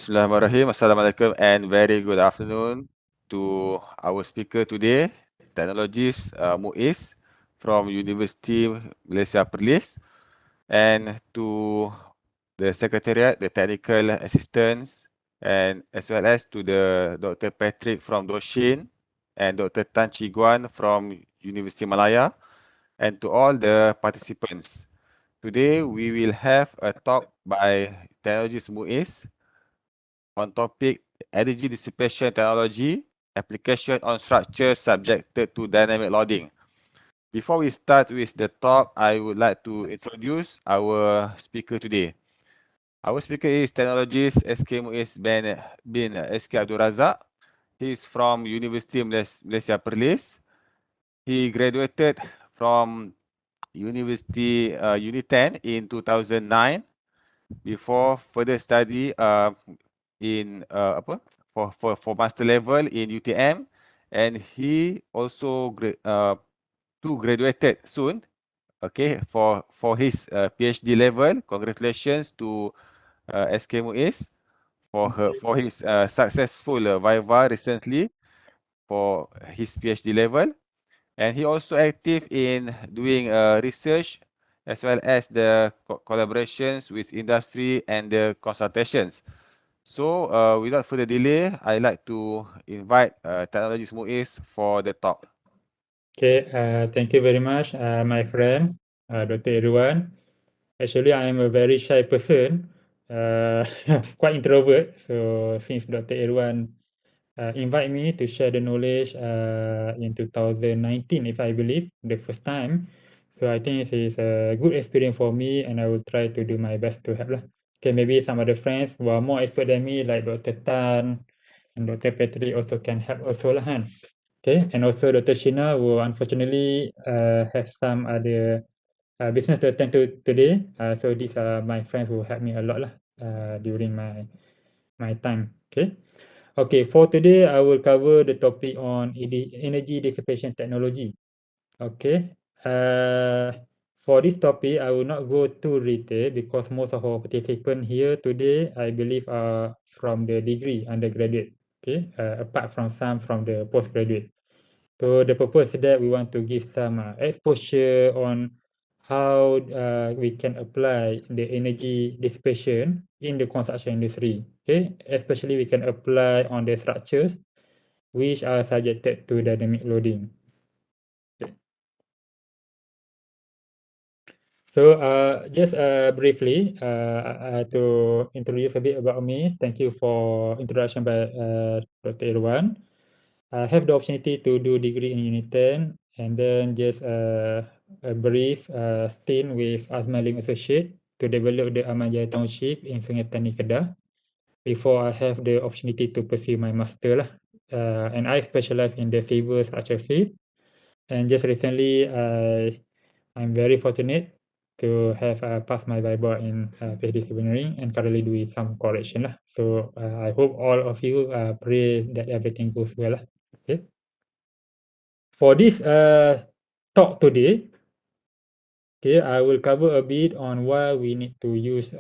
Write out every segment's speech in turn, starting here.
Bismillahirrahmanirrahim. Assalamualaikum and very good afternoon to our speaker today, technologist Muiz from Universiti Malaysia Perlis, and to the secretariat, the technical assistants, and as well as to the Dr. Patrick from Doshin and Dr. Tan Chi Guan from Universiti Malaya, and to all the participants. Today we will have a talk by technologist Muiz on topic energy dissipation technology, application on structures subjected to dynamic loading. Before we start with the talk, I would like to introduce our speaker today. Our speaker is technologist SK Muiz bin SK Abdul Razak. He is from Universiti Malaysia Perlis. He graduated from University Uni10 in 2009 before further study in for master level in UTM, and he also graduated soon. Okay, for his PhD level. Congratulations to SK Muiz for his successful viva recently for his PhD level, and he also active in doing research as well as the collaborations with industry and the consultations. So, without further delay, I'd like to invite Technologist Muiz for the talk. Okay, thank you very much, my friend, Dr. Ir-Wan. Actually, I am a very shy person, quite introvert. So since Dr. Ir-Wan invite me to share the knowledge in 2019, if I believe, the first time. So I think it is a good experience for me, and I will try to do my best to help lah. Okay, maybe some other friends who are more expert than me, like Dr. Tan and Dr. Petri, also can help also lah, kan. Okay, and also Dr. Shina, who unfortunately have some other business to attend to today. So these are my friends who helped me a lot lah during my time. Okay, for today, I will cover the topic on energy dissipation technology. Okay, for this topic, I will not go too detailed because most of our participants here today, I believe, are from the degree undergraduate. Okay, apart from some from the postgraduate. So the purpose is that we want to give some exposure on how we can apply the energy dissipation in the construction industry. Okay, especially we can apply on the structures which are subjected to dynamic loading. Okay. So just briefly to introduce a bit about me. Thank you for introduction by Dr. Ir-Wan. I have the opportunity to do degree in Uni10, and then just a brief stint with Azmalim Associate to develop the Amanjaya Township in Sungai Tani, Kedah, before I have the opportunity to pursue my master lah. And I specialize in the civil structure field. And just recently, I'm very fortunate to have passed my Viva in PhD Civil Engineering and currently doing some correction lah. So I hope all of you pray that everything goes well lah. Okay. For this talk today, okay, I will cover a bit on why we need to use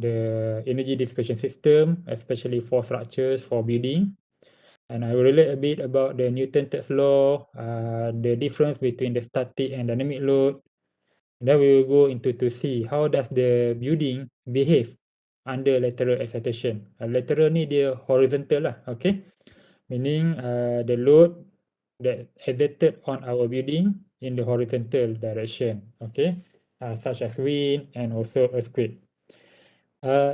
the energy dissipation system, especially for structures, for building. And I will relate a bit about the Newton's third law, the difference between the static and dynamic load. And then we will go into to see how does the building behave under lateral excitation. Lateral ni dia horizontal lah, okay? Meaning the load that exerted on our building in the horizontal direction, okay? Such as wind and also earthquake.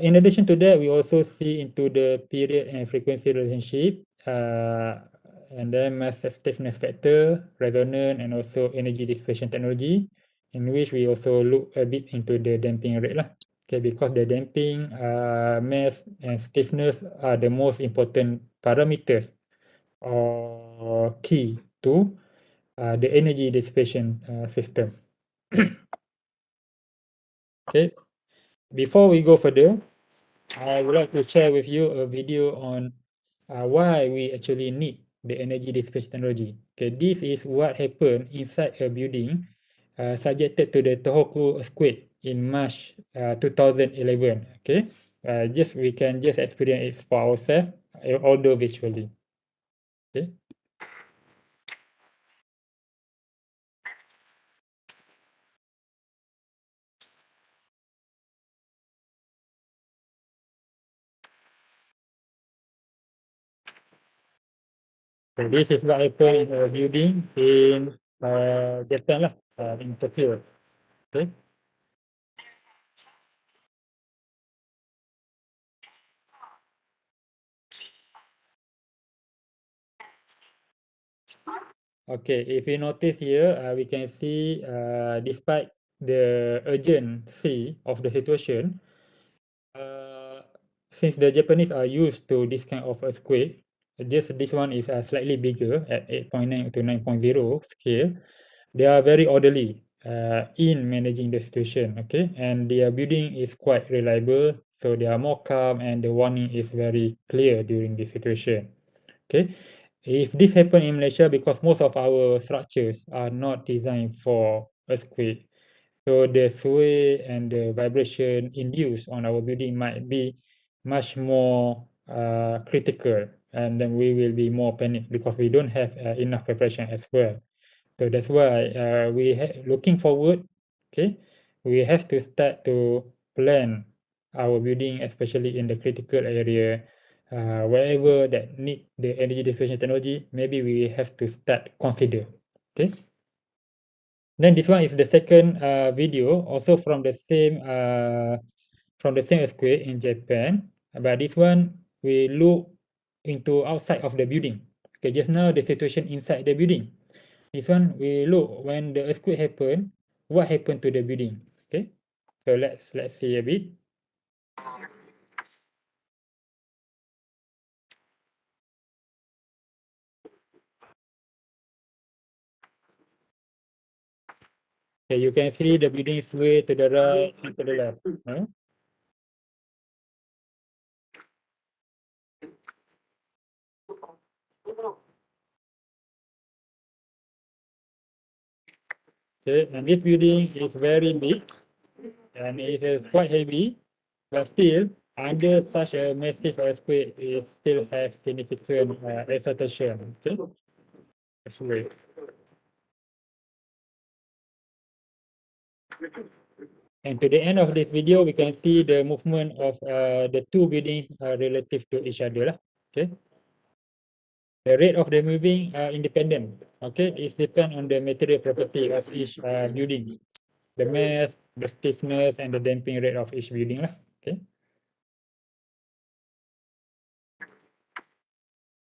In addition to that, we also see into the period and frequency relationship, and then mass stiffness factor, resonance, and also energy dissipation technology, in which we also look a bit into the damping rate lah. Okay, because the damping, mass, and stiffness are the most important parameters or key to the energy dissipation system. Okay, before we go further, I would like to share with you a video on why we actually need the energy dissipation technology. Okay, this is what happened inside a building subjected to the Tohoku earthquake in March 2011. Okay, just we can just experience it for ourselves, although visually. Okay. So this is what happened in a building in Japan lah, in Tokyo. Okay. Okay, if you notice here, we can see despite the urgency of the situation, uh, since the Japanese are used to this kind of earthquake, just this one is slightly bigger at 8.9 to 9.0 scale. They are very orderly in managing the situation, okay? And their building is quite reliable, so they are more calm and the warning is very clear during this situation, okay? If this happen in Malaysia, because most of our structures are not designed for earthquake, so the sway and the vibration induced on our building might be much more critical, and then we will be more panicked because we don't have enough preparation as well. So that's why we looking forward, okay, we have to start to plan our building, especially in the critical area, wherever that need the energy dissipation technology, maybe we have to start consider, okay. Then this one is the second video, also from the same earthquake in Japan. But this one we look into outside of the building. Okay, just now the situation inside the building. This one we look when the earthquake happened, what happened to the building. Okay, so let's see a bit. Okay, you can see the building sway to the right and to the left. Okay, and this building is very big and it is quite heavy, but still under such a massive earthquake, it still has significant excitation. Okay, actually. And to the end of this video, we can see the movement of the two buildings relative to each other lah. Okay. The rate of the moving are independent. Okay, it depends on the material property of each building, the mass, the stiffness, and the damping rate of each building lah. Okay.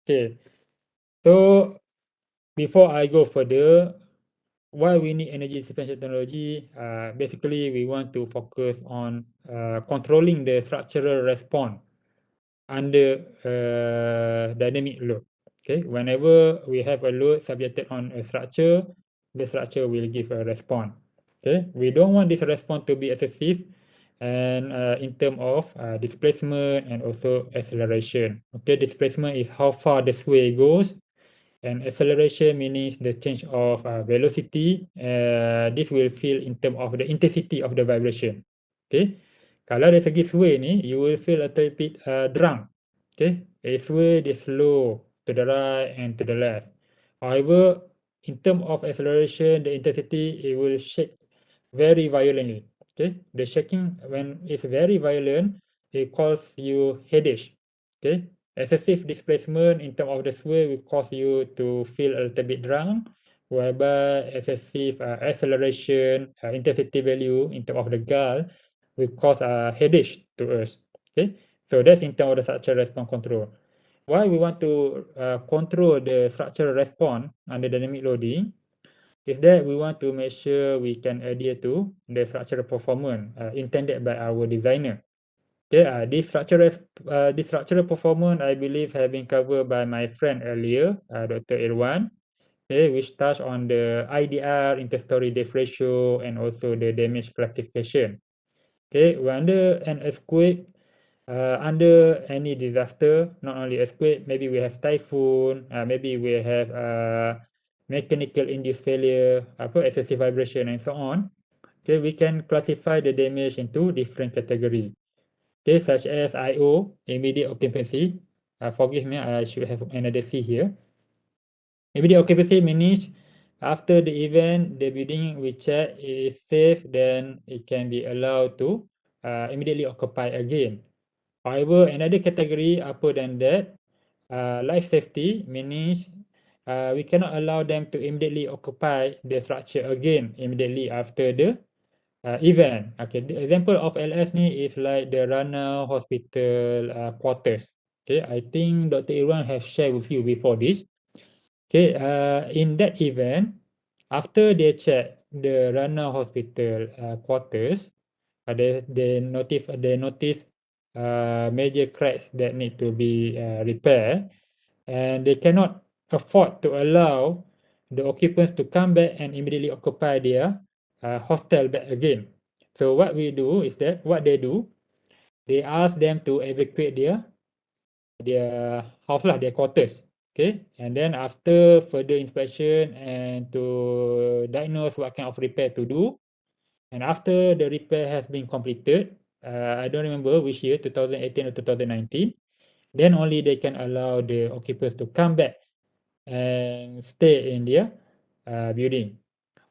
Okay. So before I go further, why we need energy dissipation technology? Basically, we want to focus on controlling the structural response under dynamic load. Okay, whenever we have a load subjected on a structure, the structure will give a response. Okay, we don't want this response to be excessive and in terms of displacement and also acceleration. Okay, displacement is how far the sway goes, and acceleration means the change of velocity. This will feel in terms of the intensity of the vibration. Okay, kalau dari segi sway ni, you will feel a little bit drunk. Okay, a sway is slow to the right and to the left. However, in terms of acceleration, the intensity, it will shake very violently. Okay, the shaking when it's very violent, it cause you headache. Okay, excessive displacement in terms of the sway will cause you to feel a little bit drunk, whereby excessive acceleration, intensity value in terms of the gull will cause a headache to us. Okay, so that's in terms of the structural response control. Why we want to control the structural response under dynamic loading is that we want to make sure we can adhere to the structural performance intended by our designer. Okay, this structural performance, I believe, have been covered by my friend earlier, Dr. Ir-Wan, okay, which touched on the IDR, interstory depth ratio, and also the damage classification. Okay, under an earthquake, under any disaster, not only earthquake, maybe we have typhoon, maybe we have mechanical induced failure, excessive vibration, and so on. Okay, we can classify the damage into different categories. okay, such as IO, immediate occupancy. Forgive me, I should have another C here. Immediate occupancy means after the event, the building we check is safe, then it can be allowed to immediately occupy again. However, another category upper than that, life safety means we cannot allow them to immediately occupy the structure again immediately after the event. Okay, the example of LS ni is like the Rana Hospital quarters. Okay, I think Dr. Ir-Wan have shared with you before this. Okay, in that event, after they check the Rana Hospital quarters, they notice major cracks that need to be repaired, and they cannot afford to allow the occupants to come back and immediately occupy their hostel back again. So what we do is that what they do, they ask them to evacuate their house lah, their quarters. Okay, and then after further inspection and to diagnose what kind of repair to do, and after the repair has been completed, I don't remember which year, 2018 or 2019, then only they can allow the occupants to come back and stay in their building.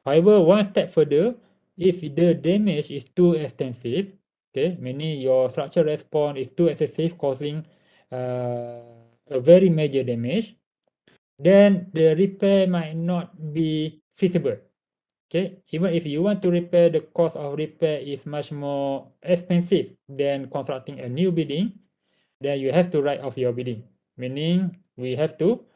However, one step further, if the damage is too extensive, okay, meaning your structural response is too excessive, causing a very major damage, then the repair might not be feasible. Okay, even if you want to repair, the cost of repair is much more expensive than constructing a new building, then you have to write off your building, meaning we have to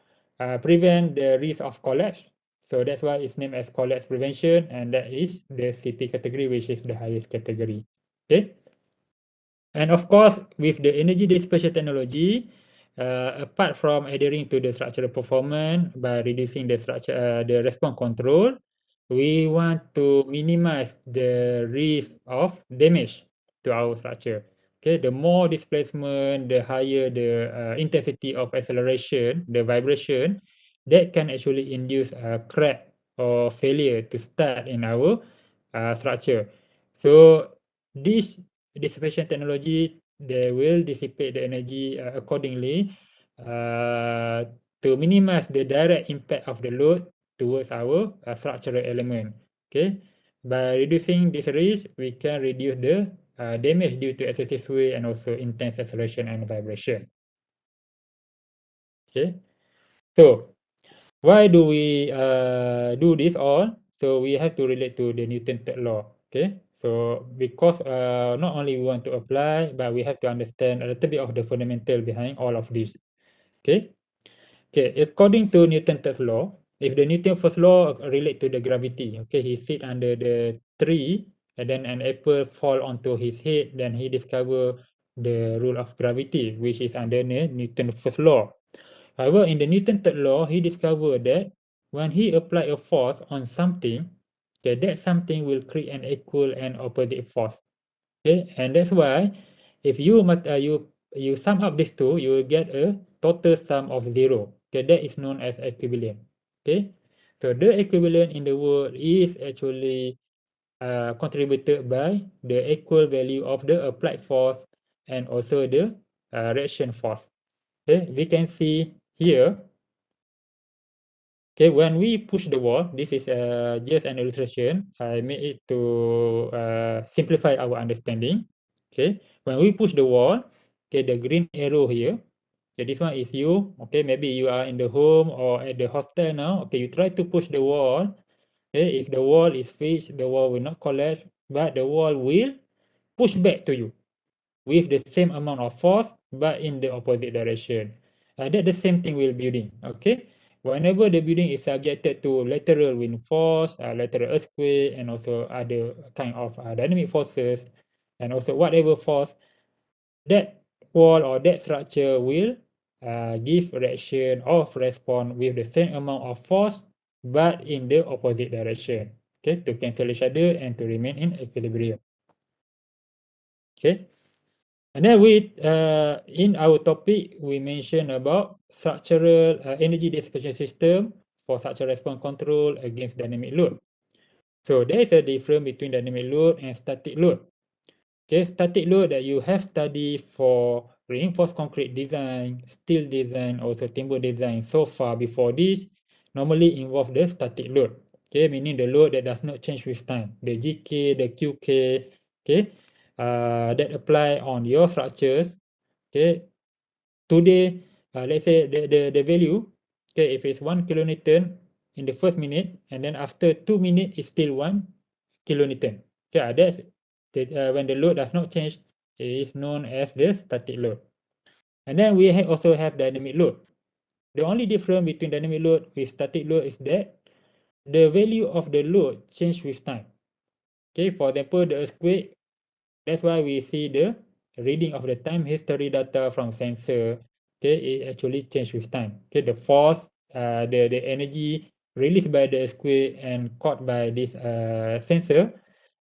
prevent the risk of collapse. So that's why it's named as collapse prevention, and that is the CP category, which is the highest category. Okay. And of course, with the energy dissipation technology, apart from adhering to the structural performance by reducing the response control, we want to minimize the risk of damage to our structure. Okay, the more displacement, the higher the intensity of acceleration, the vibration, that can actually induce a crack or failure to start in our structure. So this dissipation technology, they will dissipate the energy accordingly to minimize the direct impact of the load towards our structural element. Okay, by reducing this risk, we can reduce the damage due to excessive sway and also intense acceleration and vibration. Okay, so why do we do this all? So we have to relate to the Newton third law. Okay, so because not only we want to apply, but we have to understand a little bit of the fundamental behind all of this. Okay, okay. According to Newton third law, if the Newton first law relate to the gravity, okay, he sit under the tree and then an apple fall onto his head, then he discover the rule of gravity, which is under the Newton first law. However, in the Newton third law, he discovered that when he applied a force on something, okay, that something will create an equal and opposite force. Okay, and that's why if you sum up these two, you will get a total sum of zero. Okay, that is known as equivalent. Okay, so the equivalent in the world is actually contributed by the equal value of the applied force and also the reaction force. Okay, we can see here. Okay, when we push the wall, this is just an illustration. I made it to simplify our understanding. Okay, when we push the wall, okay, the green arrow here, okay, this one is you. Okay, maybe you are in the home or at the hostel now. Okay, you try to push the wall. Okay, if the wall is fixed, the wall will not collapse, but the wall will push back to you with the same amount of force, but in the opposite direction. That the same thing with building. Okay, whenever the building is subjected to lateral wind force, lateral earthquake, and also other kind of dynamic forces, and also whatever force, that wall or that structure will give reaction of response with the same amount of force, but in the opposite direction. Okay, to cancel each other and to remain in equilibrium. Okay. And then in our topic, we mentioned about structural energy dissipation system for structural response control against dynamic load. So there is a difference between dynamic load and static load. Okay, static load that you have studied for reinforced concrete design, steel design, also timber design so far before this normally involve the static load. Okay, meaning the load that does not change with time. The GK, the QK, okay, that apply on your structures. Okay, today, let's say the value, okay, if it's 1 kilonewton in the first minute, and then after 2 minutes, it's still 1 kilonewton. Okay, that's when the load does not change, it is known as the static load. And then we also have dynamic load. The only difference between dynamic load with static load is that the value of the load change with time. Okay, for example, the earthquake, that's why we see the reading of the time history data from sensor. Okay, it actually change with time. Okay, the force, the energy released by the earthquake and caught by this sensor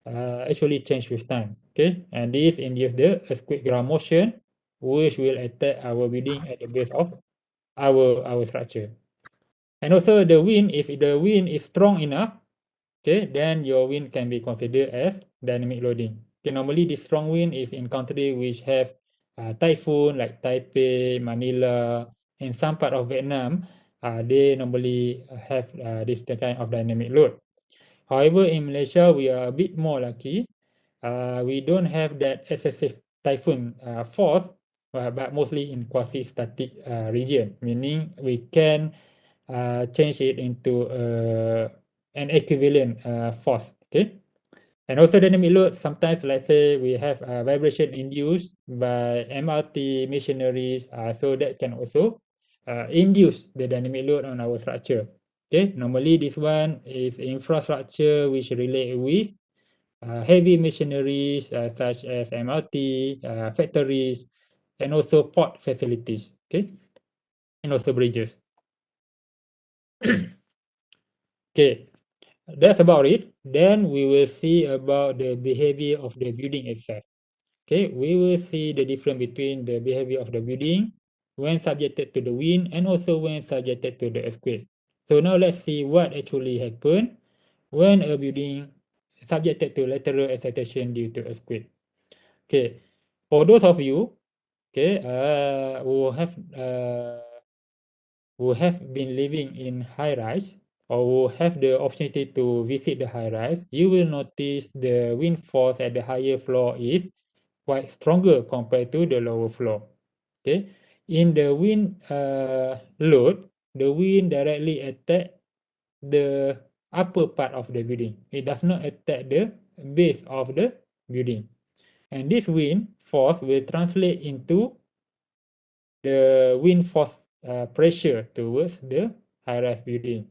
actually change with time. Okay, and this induce the earthquake ground motion, which will attack our building at the base of our structure. And also the wind, if the wind is strong enough, okay, then your wind can be considered as dynamic loading. Okay, normally this strong wind is in country which have typhoon like Taipei, Manila, and some part of Vietnam. They normally have this kind of dynamic load. However, in Malaysia, we are a bit more lucky. We don't have that excessive typhoon force, but mostly in quasi-static region, meaning we can change it into an equivalent force. Okay, and also dynamic load. Sometimes, let's say we have vibration induced by MRT machineries, so that can also induce the dynamic load on our structure. Okay, normally this one is infrastructure which relate with heavy machineries such as MRT, factories, and also port facilities. Okay, and also bridges. Okay, that's about it. Then we will see about the behavior of the building itself. Okay, we will see the difference between the behavior of the building when subjected to the wind and also when subjected to the earthquake. So now let's see what actually happened when a building subjected to lateral excitation due to earthquake. Okay, for those of you, okay, who have been living in high rise or who have the opportunity to visit the high rise, you will notice the wind force at the higher floor is quite stronger compared to the lower floor. Okay, in the wind load, the wind directly attack the upper part of the building. It does not attack the base of the building, and this wind force will translate into the wind force pressure towards the high-rise building.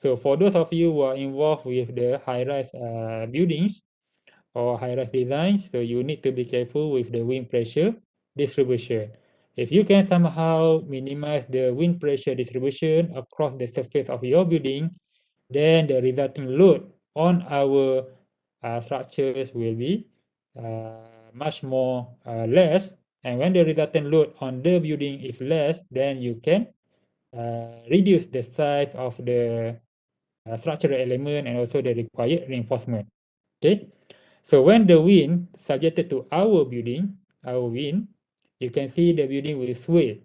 So for those of you who are involved with the high-rise buildings or high-rise design, so you need to be careful with the wind pressure distribution. If you can somehow minimize the wind pressure distribution across the surface of your building, then the resulting load on our structures will be much more less. And when the resultant load on the building is less, then you can reduce the size of the structural element and also the required reinforcement. Okay, so when the wind subjected to our building, our wind, you can see the building will sway,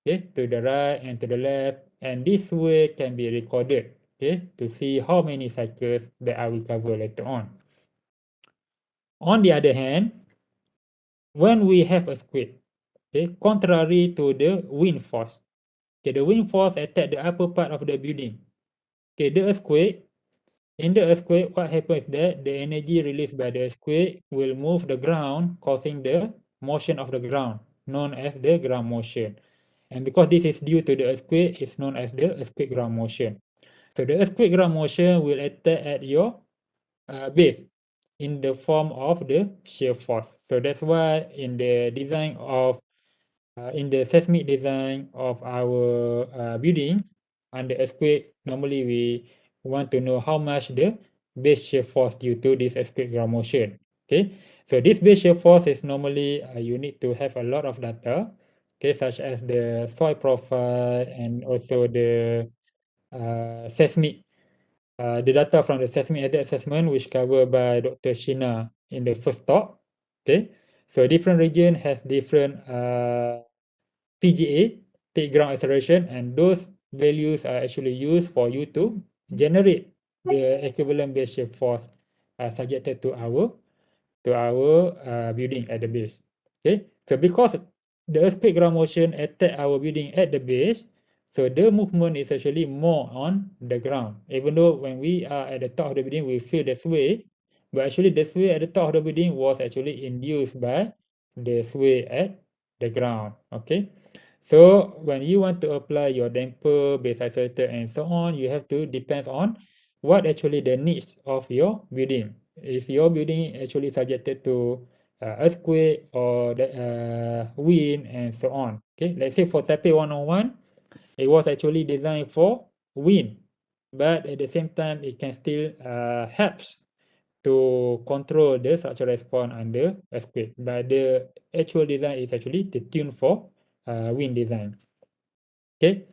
okay, to the right and to the left, and this sway can be recorded, okay, to see how many cycles that I will cover later on. On the other hand, when we have a earthquake, okay, contrary to the wind force, okay, the wind force attack the upper part of the building. Okay, the earthquake, in the earthquake, what happens is that the energy released by the earthquake will move the ground, causing the motion of the ground, known as the ground motion. And because this is due to the earthquake, it's known as the earthquake ground motion. So the earthquake ground motion will attack at your base in the form of the shear force. So that's why in the design of in the seismic design of our building under earthquake, normally we want to know how much the base shear force due to this earthquake ground motion. Okay, so this base shear force is normally you need to have a lot of data, okay, such as the soil profile and also the seismic the data from the seismic hazard assessment which covered by Dr. Shina in the first talk. Okay, So different region has different PGA, peak ground acceleration, and those values are actually used for you to generate the equivalent base shear force subjected to our building at the base. Okay, so because the earthquake ground motion attack our building at the base, so the movement is actually more on the ground. Even though when we are at the top of the building, we feel the sway, but actually the sway at the top of the building was actually induced by the sway at the ground. Okay, so when you want to apply your damper, base isolator, and so on, you have to depend on what actually the needs of your building. If your building actually subjected to earthquake or the wind and so on. Okay, let's say for Taipei 101, it was actually designed for wind, but at the same time, it can still helps to control the structural response under earthquake. But the actual design is actually tuned for wind design. Okay,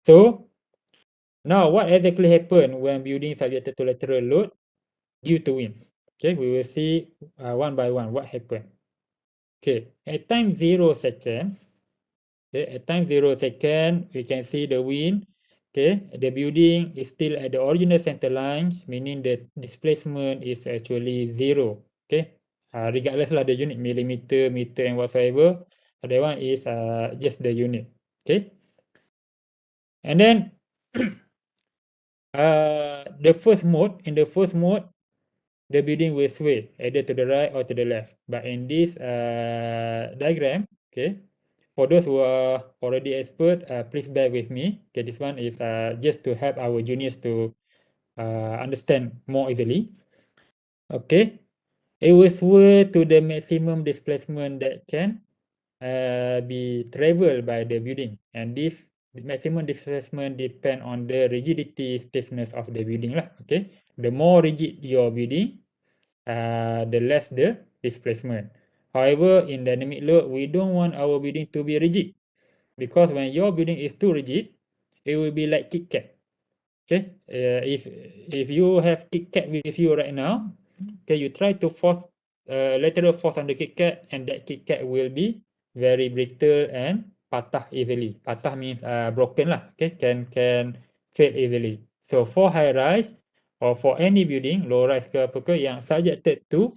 so now what exactly happened when building subjected to lateral load due to wind? Okay, we will see one by one what happened. Okay, at time 0 second, okay, at time 0 second, we can see the wind. Okay, the building is still at the original center lines, meaning the displacement is actually 0. Okay, regardless lah the unit, millimeter, meter, and whatsoever, that one is just the unit. Okay, and then the first mode, in the first mode, the building will sway either to the right or to the left. But in this diagram, okay, for those who are already expert, please bear with me. Okay, this one is just to help our juniors to understand more easily. Okay, it will sway to the maximum displacement that can be traveled by the building, and this maximum displacement depend on the rigidity stiffness of the building lah. Okay, the more rigid your building, the less the displacement. However, in dynamic load, we don't want our building to be rigid, because when your building is too rigid, it will be like KitKat. Okay, if you have KitKat with you right now, okay, you try to force lateral force on the KitKat, and that KitKat will be very brittle and patah easily. Patah means broken lah. Okay, can fail easily. So for high rise or for any building, low rise ke apa ke yang subjected to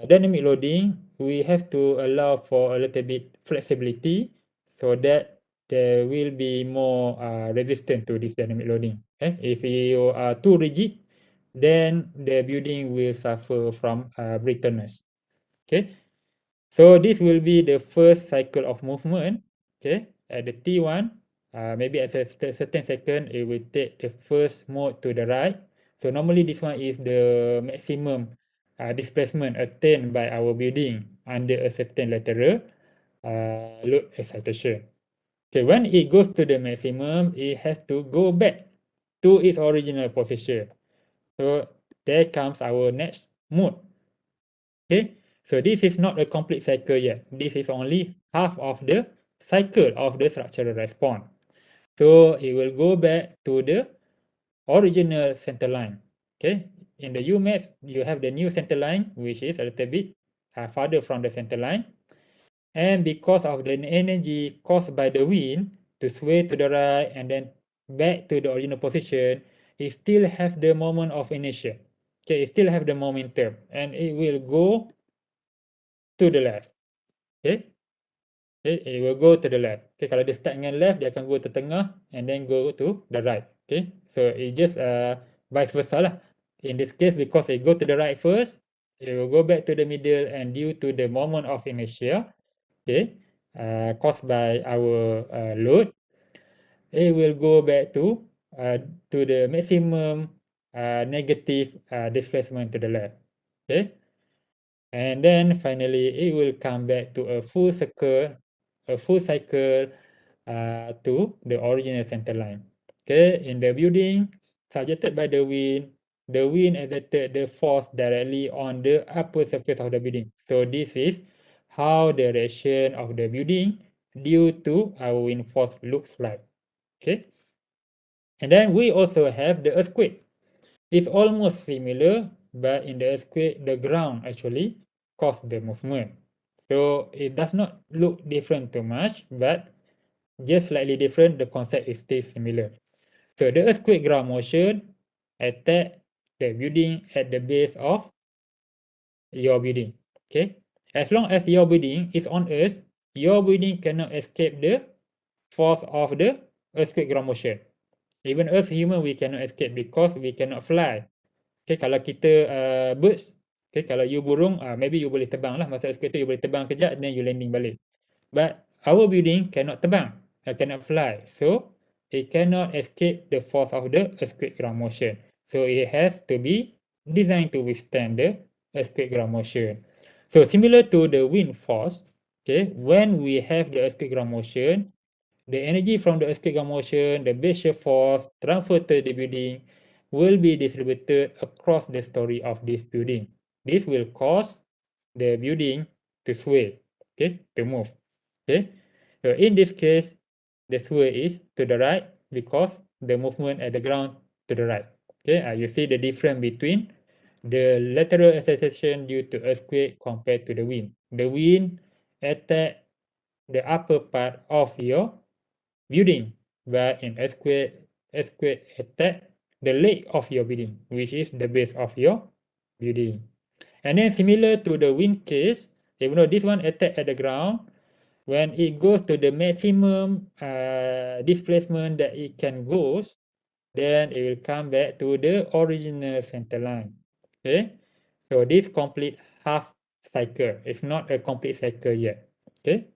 dynamic loading, we have to allow for a little bit flexibility so that there will be more resistant to this dynamic loading. Okay? If you are too rigid, then the building will suffer from brittleness. Okay, so this will be the first cycle of movement. Okay, at the T1, maybe at a certain second, it will take the first mode to the right. So normally this one is the maximum displacement attained by our building under a certain lateral load excitation. Okay, when it goes to the maximum, it has to go back to its original position. So there comes our next mode. Okay, so this is not a complete cycle yet. This is only half of the cycle of the structural response. So it will go back to the original center line. Okay, in the UMass, you have the new center line, which is a little bit farther from the center line. And because of the energy caused by the wind to sway to the right and then back to the original position, it still have the moment of inertia. Okay, it still have the momentum, and it will go to the left. Okay, it will go to the left. Okay, kalau dia start dengan left, dia akan go to tengah and then go to the right. Okay, so it just vice versa lah. In this case, because it go to the right first, it will go back to the middle, and due to the moment of inertia, okay, caused by our load, it will go back to the maximum negative displacement to the left. Okay, and then finally it will come back to a full cycle to the original center line. Okay, in the building subjected by the wind exerted the force directly on the upper surface of the building. So this is how the reaction of the building due to our wind force looks like. Okay, and then we also have the earthquake. It's almost similar, but in the earthquake, the ground actually caused the movement. So it does not look different too much, but just slightly different, the concept is still similar. So the earthquake ground motion attack the building at the base of your building. Okay. As long as your building is on earth, your building cannot escape the force of the earthquake ground motion. Even us human, we cannot escape because we cannot fly. Okay, kalau kita birds, okay, kalau you burung, maybe you boleh terbang lah. Masa earthquake tu you boleh terbang kejap, then you landing balik. But our building cannot terbang, cannot fly. So it cannot escape the force of the earthquake ground motion. So it has to be designed to withstand the earthquake ground motion. So similar to the wind force, okay, when we have the earthquake ground motion, the energy from the earthquake ground motion, the base shear force transferred to the building will be distributed across the story of this building. This will cause the building to sway, okay, to move. Okay, so in this case, the sway is to the right because the movement at the ground to the right. Okay, you see the difference between the lateral acceleration due to earthquake compared to the wind. The wind attack the upper part of your building, but in earthquake attack the leg of your building, which is the base of your building. And then similar to the wind case, even though this one attack at the ground, when it goes to the maximum displacement that it can goes, then it will come back to the original center line. Okay, so this complete half cycle. It's not a complete cycle yet. Okay,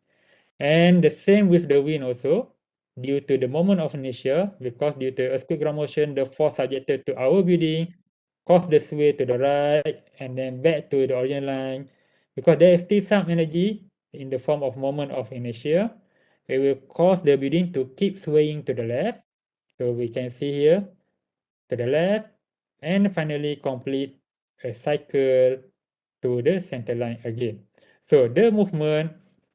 and the same with the wind also, due to the moment of inertia, because due to earthquake ground motion, the force subjected to our building cause the sway to the right and then back to the original line. Because there is still some energy in the form of moment of inertia, it will cause the building to keep swaying to the left. So we can see here to the left and finally complete a cycle to the center line again. So the movement,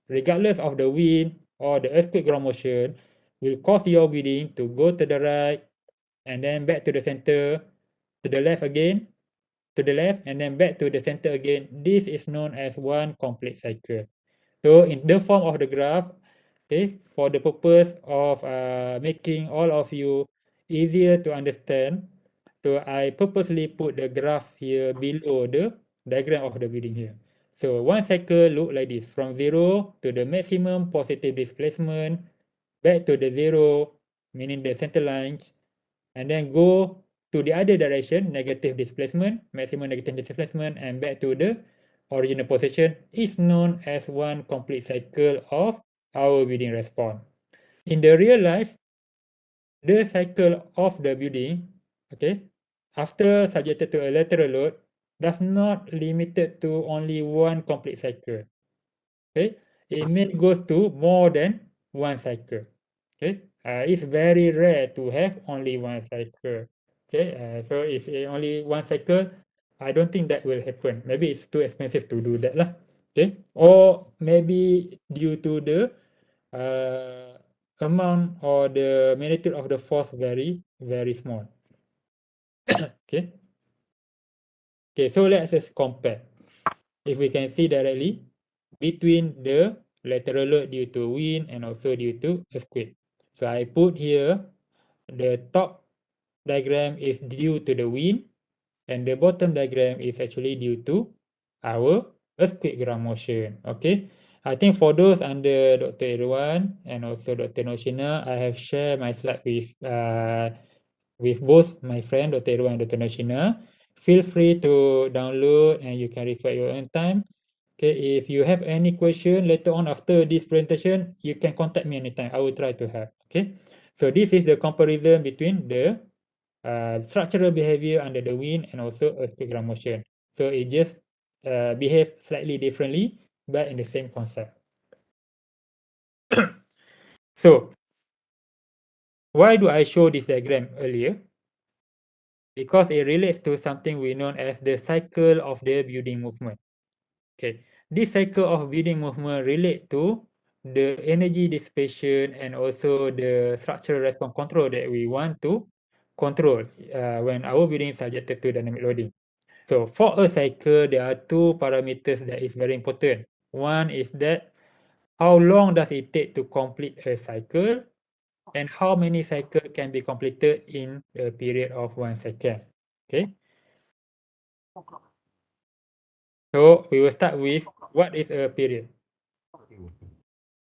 regardless of the wind or the earthquake ground motion, will cause your building to go to the right and then back to the center, to the left again, to the left and then back to the center again. This is known as one complete cycle. So in the form of the graph, okay, for the purpose of making all of you easier to understand, so I purposely put the graph here below the diagram of the building here. So one cycle look like this, from 0 to the maximum positive displacement, back to the 0, meaning the center lines, and then go to the other direction, negative displacement, maximum negative displacement, and back to the original position is known as one complete cycle of our building response. In the real life, the cycle of the building, okay, after subjected to a lateral load, does not limited to only one complete cycle. Okay, it may goes to more than one cycle. Okay, it's very rare to have only one cycle. Okay, so if only one cycle, I don't think that will happen. Maybe it's too expensive to do that lah. Okay, or maybe due to the uh, amount or the magnitude of the force very small. Okay, okay, so let's just compare. If we can see directly between the lateral load due to wind and also due to earthquake. So I put here the top diagram is due to the wind and the bottom diagram is actually due to our earthquake ground motion. Okay, I think for those under Dr. Ir-Wan and also Dr. Noshina, I have shared my slide with both my friend Dr. Ir-Wan and Dr. Noshina. Feel free to download and you can refer your own time. Okay, if you have any question later on after this presentation, you can contact me anytime. I will try to help. Okay, so this is the comparison between the structural behavior under the wind and also earthquake ground motion. So it just behave slightly differently, but in the same concept. So why do I show this diagram earlier? Because it relates to something we know as the cycle of the building movement. Okay, this cycle of building movement relate to the energy dissipation and also the structural response control that we want to control when our building is subjected to dynamic loading. So for a cycle, there are two parameters that is very important. One is that how long does it take to complete a cycle, and how many cycles can be completed in a period of 1 second. Okay. So we will start with what is a period.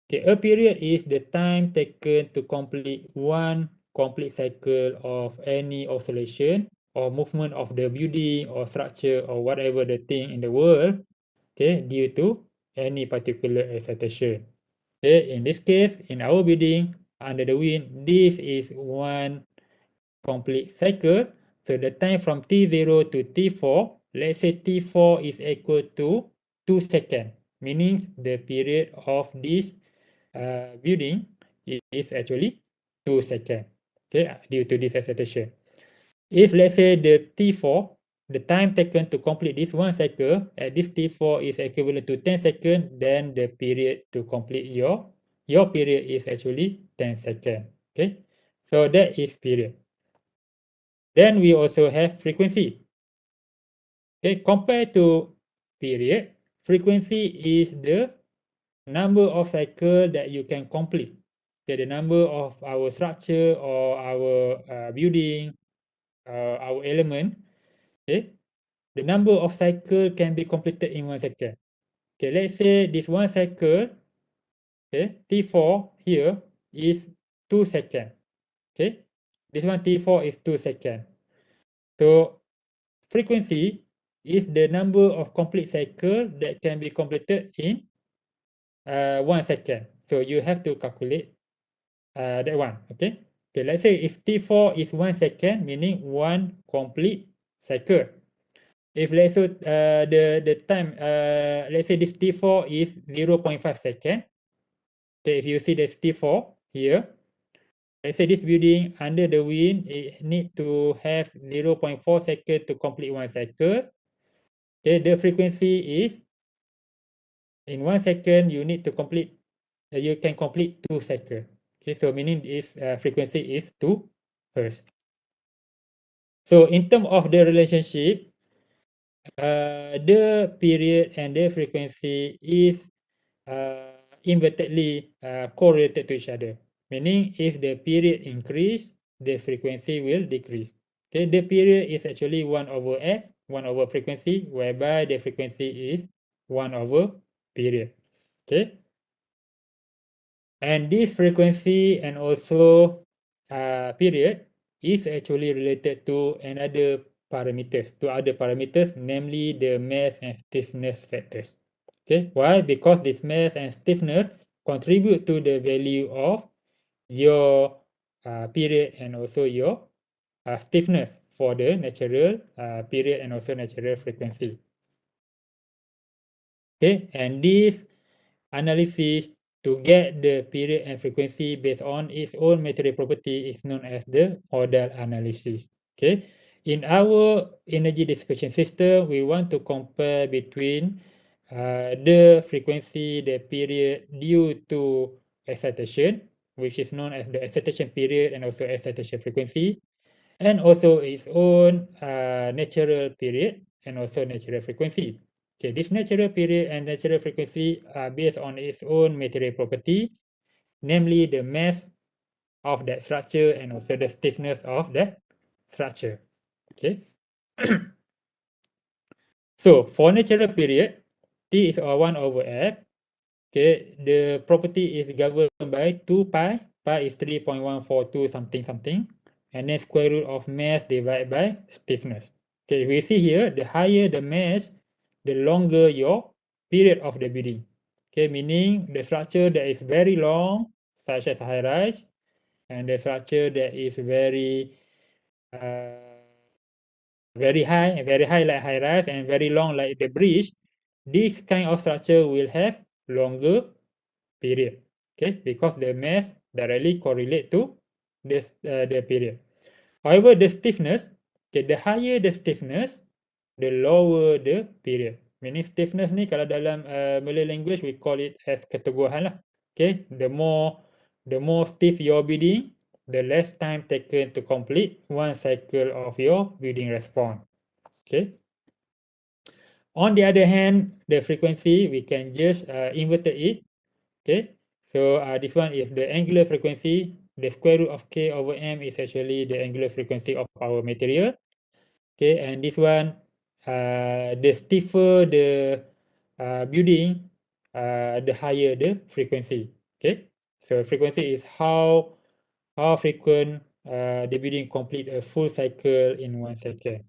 Okay, a period is the time taken to complete one complete cycle of any oscillation or movement of the building or structure or whatever the thing in the world, okay, due to any particular excitation. Okay, in this case, in our building, under the wind, this is one complete cycle. So the time from T0 to T4, let's say T4 is equal to 2 seconds, meaning the period of this building is actually 2 seconds, okay, due to this excitation. If let's say the T4, the time taken to complete this one cycle at this T4 is equivalent to 10 seconds, then the period to complete your period is actually 10 seconds. Okay, so that is period. Then we also have frequency. Okay, compared to period, frequency is the number of cycle that you can complete. Okay, the number of our structure or our building, our element. Okay, the number of cycle can be completed in 1 second. Okay, let's say this one cycle, okay, T4 here is 2 seconds. Okay, this one T4 is 2 seconds. So frequency is the number of complete cycle that can be completed in 1 second. So you have to calculate that one. Okay. Okay. Let's say if T4 is 1 second, meaning one complete cycle. If let's say the time, let's say this T4 is 0.5 second. Okay. If you see this T4 here, let's say this building under the wind, it need to have 0.4 second to complete one cycle. Okay. The frequency is in 1 second, you need to complete, you can complete 2 cycles. Okay, so meaning is frequency is 2 hertz. So in terms of the relationship, the period and the frequency is invertedly correlated to each other. Meaning if the period increase, the frequency will decrease. Okay, the period is actually 1 over f, 1 over frequency, whereby the frequency is 1 over period. Okay. And this frequency and also period is actually related to another parameters, to other parameters, namely the mass and stiffness factors. Okay, why? Because this mass and stiffness contribute to the value of your period and also your stiffness for the natural period and also natural frequency. Okay, and this analysis to get the period and frequency based on its own material property is known as the modal analysis. Okay. In our energy dissipation system, we want to compare between the frequency, the period due to excitation, which is known as the excitation period and also excitation frequency, and also its own natural period and also natural frequency. Okay, this natural period and natural frequency are based on its own material property, namely the mass of that structure and also the stiffness of that structure. Okay. So for natural period, T is 1 over F. Okay, the property is governed by 2 pi. Pi is 3.142 something something. And then square root of mass divided by stiffness. Okay, we see here, the higher the mass, the longer your period of the building. Okay, meaning the structure that is very long, such as high rise, and the structure that is uh, very high like high rise, and very long like the bridge, this kind of structure will have longer period. Okay, because the mass directly correlate to this the period. However, the stiffness, okay, the higher the stiffness, the lower the period. Meaning stiffness ni kalau dalam Malay language we call it as keteguhan lah. Okay, the more stiff your building, the less time taken to complete one cycle of your building response. Okay. On the other hand, the frequency, we can just invert it. Okay, so this one is the angular frequency. The square root of k over m is actually the angular frequency of our material. Okay, and this one, the stiffer the building, the higher the frequency. Okay, so frequency is how frequent the building complete a full cycle in 1 second.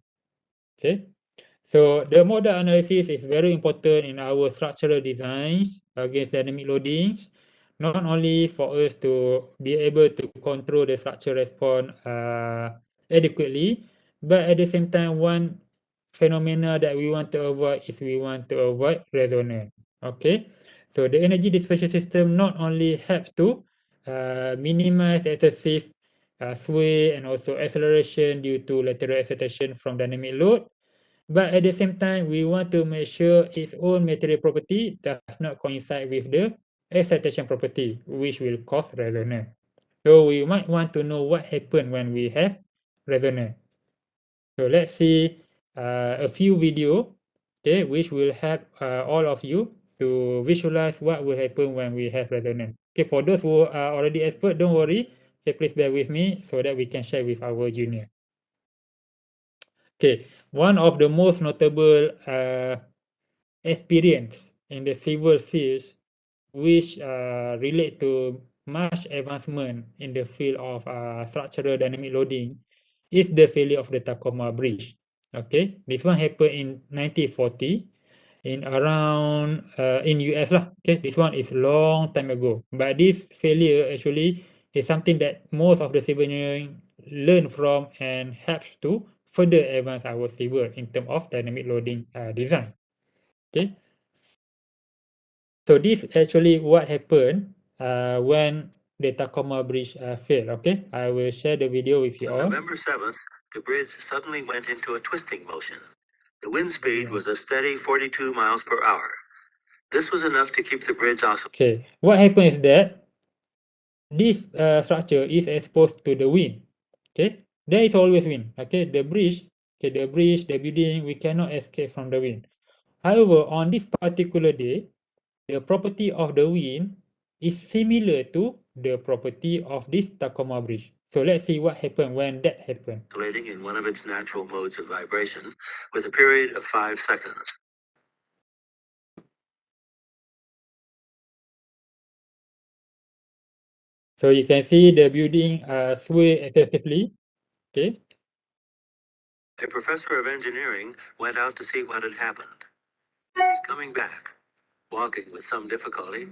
Okay. So the model analysis is very important in our structural designs against dynamic loadings, not only for us to be able to control the structure response adequately, but at the same time, one phenomena that we want to avoid is we want to avoid resonance. Okay, so the energy dissipation system not only helps to minimize excessive sway and also acceleration due to lateral excitation from dynamic load, but at the same time, we want to make sure its own material property does not coincide with the excitation property, which will cause resonance. So we might want to know what happens when we have resonance. So let's see a few video, okay, which will help all of you to visualize what will happen when we have resonance. Okay, for those who are already expert, don't worry. Okay, please bear with me so that we can share with our junior. Okay, one of the most notable experience in the civil fields which relate to much advancement in the field of structural dynamic loading is the failure of the Tacoma Bridge. Okay, this one happened in 1940 in around in US lah. Okay, this one is long time ago. But this failure actually is something that most of the civil engineering learn from and helps to further advance our civil in terms of dynamic loading design. Okay, so this actually what happened when the Tacoma Bridge failed. Okay, I will share the video with you all. On November 7th, the bridge suddenly went into a twisting motion. The wind speed was a steady 42 miles per hour. This was enough to keep the bridge oscillating. Okay, what happened is that this structure is exposed to the wind. Okay, there is always wind. Okay, the bridge, the building, we cannot escape from the wind. However, on this particular day, the property of the wind is similar to the property of this Tacoma Bridge. So let's see what happened when that happened. In one of its natural modes of vibration with a period of 5 seconds. So you can see the building sway excessively. Okay. A professor of engineering went out to see what had happened. He's coming back, walking with some difficulty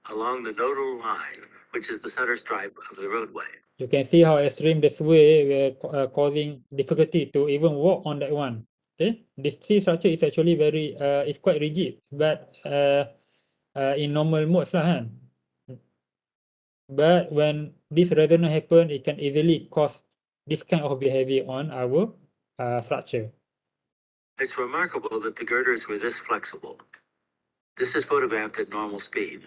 along the nodal line, which is the center stripe of the roadway. You can see how extreme the sway were causing difficulty to even walk on that one. Okay, this tree structure is actually very it's quite rigid, but in normal modes lah kan. But when this resonance happen, it can easily cause this kind of behavior on our structure. It's remarkable that the girders were this flexible. This is photographed at normal speed.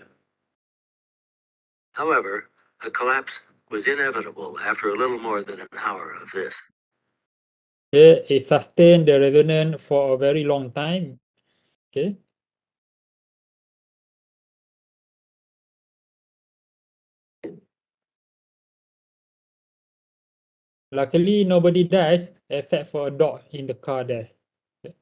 However, a collapse was inevitable after a little more than an hour of this. Okay, it sustained the resonance for a very long time. Okay. Luckily, nobody dies except for a dog in the car there. Okay.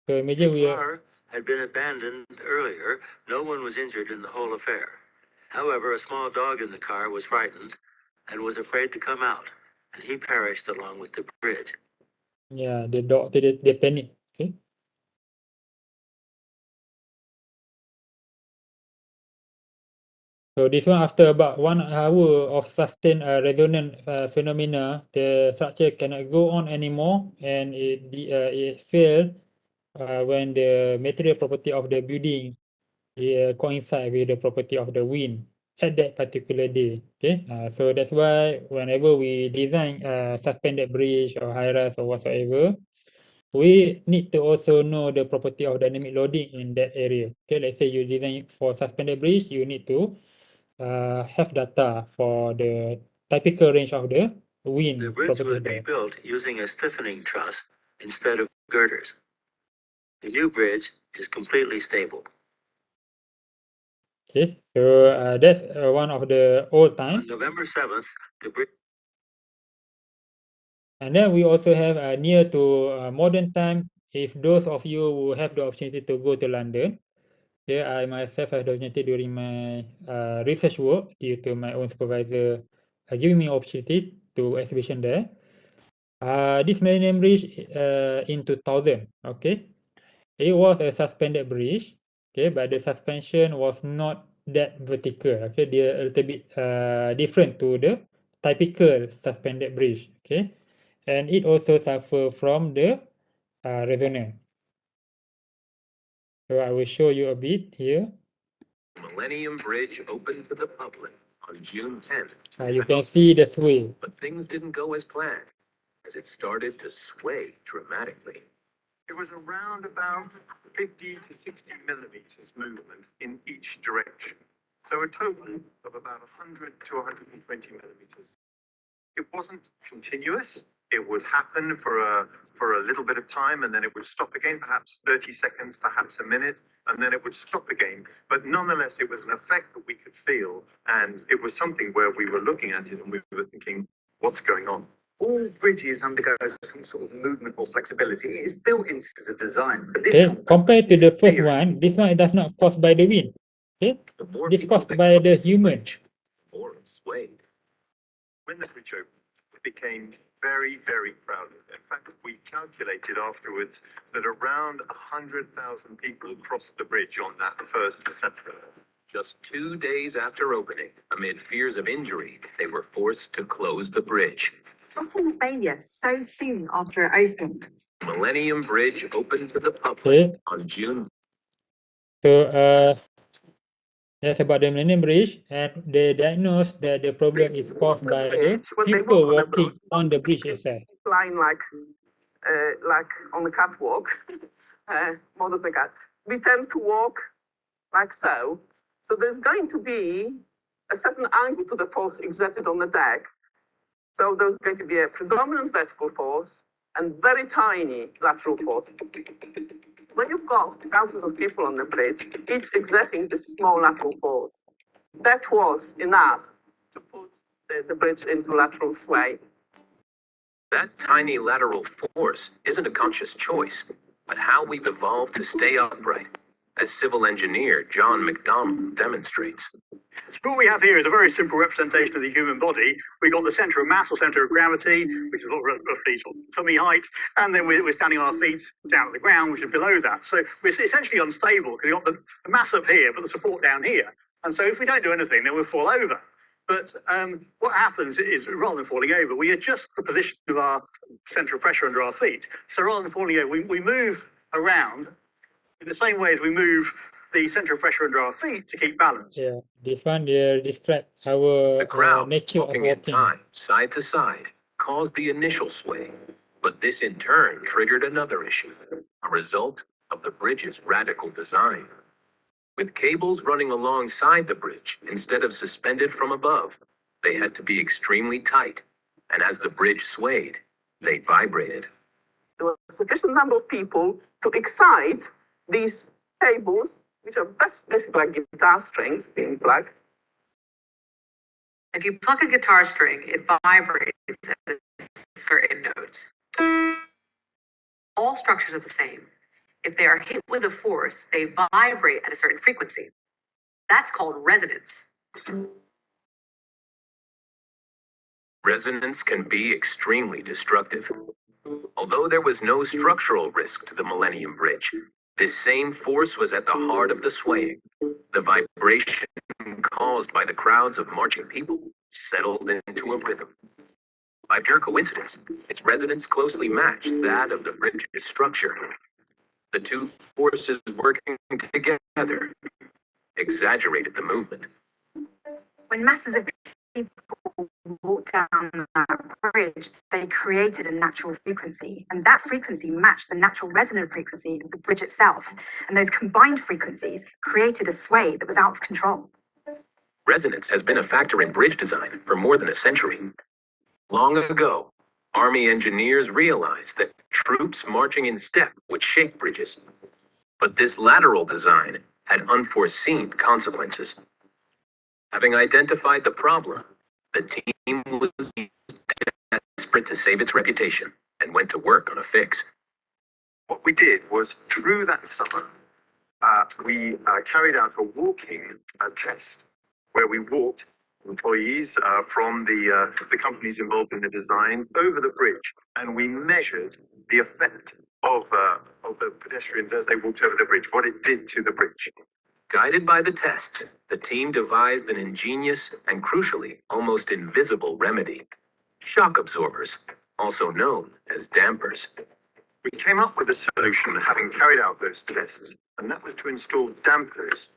So imagine The we are. car had been abandoned earlier. No one was injured in the whole affair. However, a small dog in the car was frightened and was afraid to come out, and he perished along with the bridge. Yeah, the dog, they panic. Okay. So this one, after about 1 hour of sustained resonant phenomena, the structure cannot go on anymore, and it failed when the material property of the building coincide with the property of the wind at that particular day. Okay, so that's why whenever we design suspended bridge or high rise or whatsoever, we need to also know the property of dynamic loading in that area. Okay, let's say you design for suspended bridge, you need to have data for the typical range of the The wind bridge properties was there. rebuilt using a stiffening truss instead of girders. The new bridge is completely stable. Okay, so that's one of the old On time. November 7th, the bridge And then we also have near to modern time. If those of you who have the opportunity to go to London, yeah, I myself had the opportunity during my research work due to my own supervisor giving me opportunity to exhibition there. This Millennium Bridge in 2000, okay, it was a suspended bridge, okay, but the suspension was not that vertical, okay, they're a little bit different to the typical suspended bridge, okay, and it also suffer from the resonance. So I will show you a bit here. Millennium Bridge opened to the public on June 10th. You can see the sway. But things didn't go as planned, as it started to sway dramatically. It was around about 50 to 60 millimeters movement in each direction. So a total of about 100 to 120 millimeters. It wasn't continuous. It would happen for a little bit of time, and then it would stop again, perhaps 30 seconds, perhaps a minute, and then it would stop again. But nonetheless, it was an effect that we could feel, and it was something where we were looking at it and we were thinking, what's going on? All bridges undergo some sort of movement or flexibility. It is built into the design. But this Okay, compared to is the first theory. one, this one does not caused by the wind. Okay, The more this people caused that by the crossed human. bridge, the more it swayed. When the bridge opened, it became very, very crowded. In fact, we calculated afterwards that around 100,000 people crossed the bridge on that first December. Just 2 days after opening, amid fears of injury, they were forced to close the bridge. Spotting the failure so soon after it opened. Millennium Bridge opened to the public Okay, on June. so that's about the Millennium Bridge, and they diagnosed that the problem is caused by the people walking on the bridge itself. Line like on the catwalk, models like that. We tend to walk like so. So there's going to be a certain angle to the force exerted on the deck. So there's going to be a predominant vertical force and very tiny lateral force. When you've got thousands of people on the bridge, each exerting this small lateral force, that was enough to put the bridge into lateral sway. That tiny lateral force isn't a conscious choice, but how we've evolved to stay upright, as civil engineer John McDonald demonstrates. So what we have here is a very simple representation of the human body. We've got the center of mass or center of gravity, which is roughly sort of tummy height, and then we're standing on our feet down at the ground, which is below that. So we're essentially unstable because we've got the mass up here, but the support down here. And so if we don't do anything, then we'll fall over. But what happens is, rather than falling over, we adjust the position of our center of pressure under our feet. So rather than falling over, we move around in the same way as we move the center of pressure under our feet to keep balance. Yeah, this one they describe our The crowd nature of walking in walking. time, side to side, caused the initial sway, but this in turn triggered another issue, a result of the bridge's radical design. With cables running alongside the bridge instead of suspended from above, they had to be extremely tight, and as the bridge swayed, they vibrated. There was a sufficient number of people to excite these cables, which are basically like guitar strings being plugged. If you pluck a guitar string, it vibrates at a certain note. All structures are the same. If they are hit with a force, they vibrate at a certain frequency. That's called resonance. Resonance can be extremely destructive. Although there was no structural risk to the Millennium Bridge, this same force was at the heart of the swaying. The vibration caused by the crowds of marching people settled into a rhythm. By pure coincidence, its resonance closely matched that of the bridge's structure. The two forces working together exaggerated the movement. When masses of people walked down that bridge, they created a natural frequency, and that frequency matched the natural resonant frequency of the bridge itself. And those combined frequencies created a sway that was out of control. Resonance has been a factor in bridge design for more than a century. Long ago, Army engineers realized that troops marching in step would shake bridges. But this lateral design had unforeseen consequences. Having identified the problem, the team was desperate to save its reputation and went to work on a fix. What we did was, through that summer, we carried out a walking test where we walked employees from the companies involved in the design over the bridge, and we measured the effect of the pedestrians as they walked over the bridge, what it did to the bridge. Guided by the tests, the team devised an ingenious and crucially almost invisible remedy: shock absorbers, also known as dampers. We came up with a solution having carried out those tests, and that was to install dampers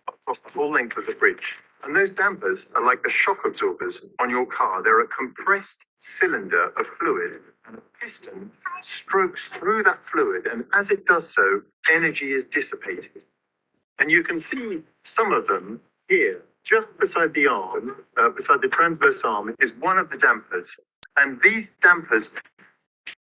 across the whole length of the bridge. And those dampers are like the shock absorbers on your car. They're a compressed cylinder of fluid, and a piston strokes through that fluid, and as it does so, energy is dissipated. And you can see some of them here, just beside the arm, beside the transverse arm, is one of the dampers. And these dampers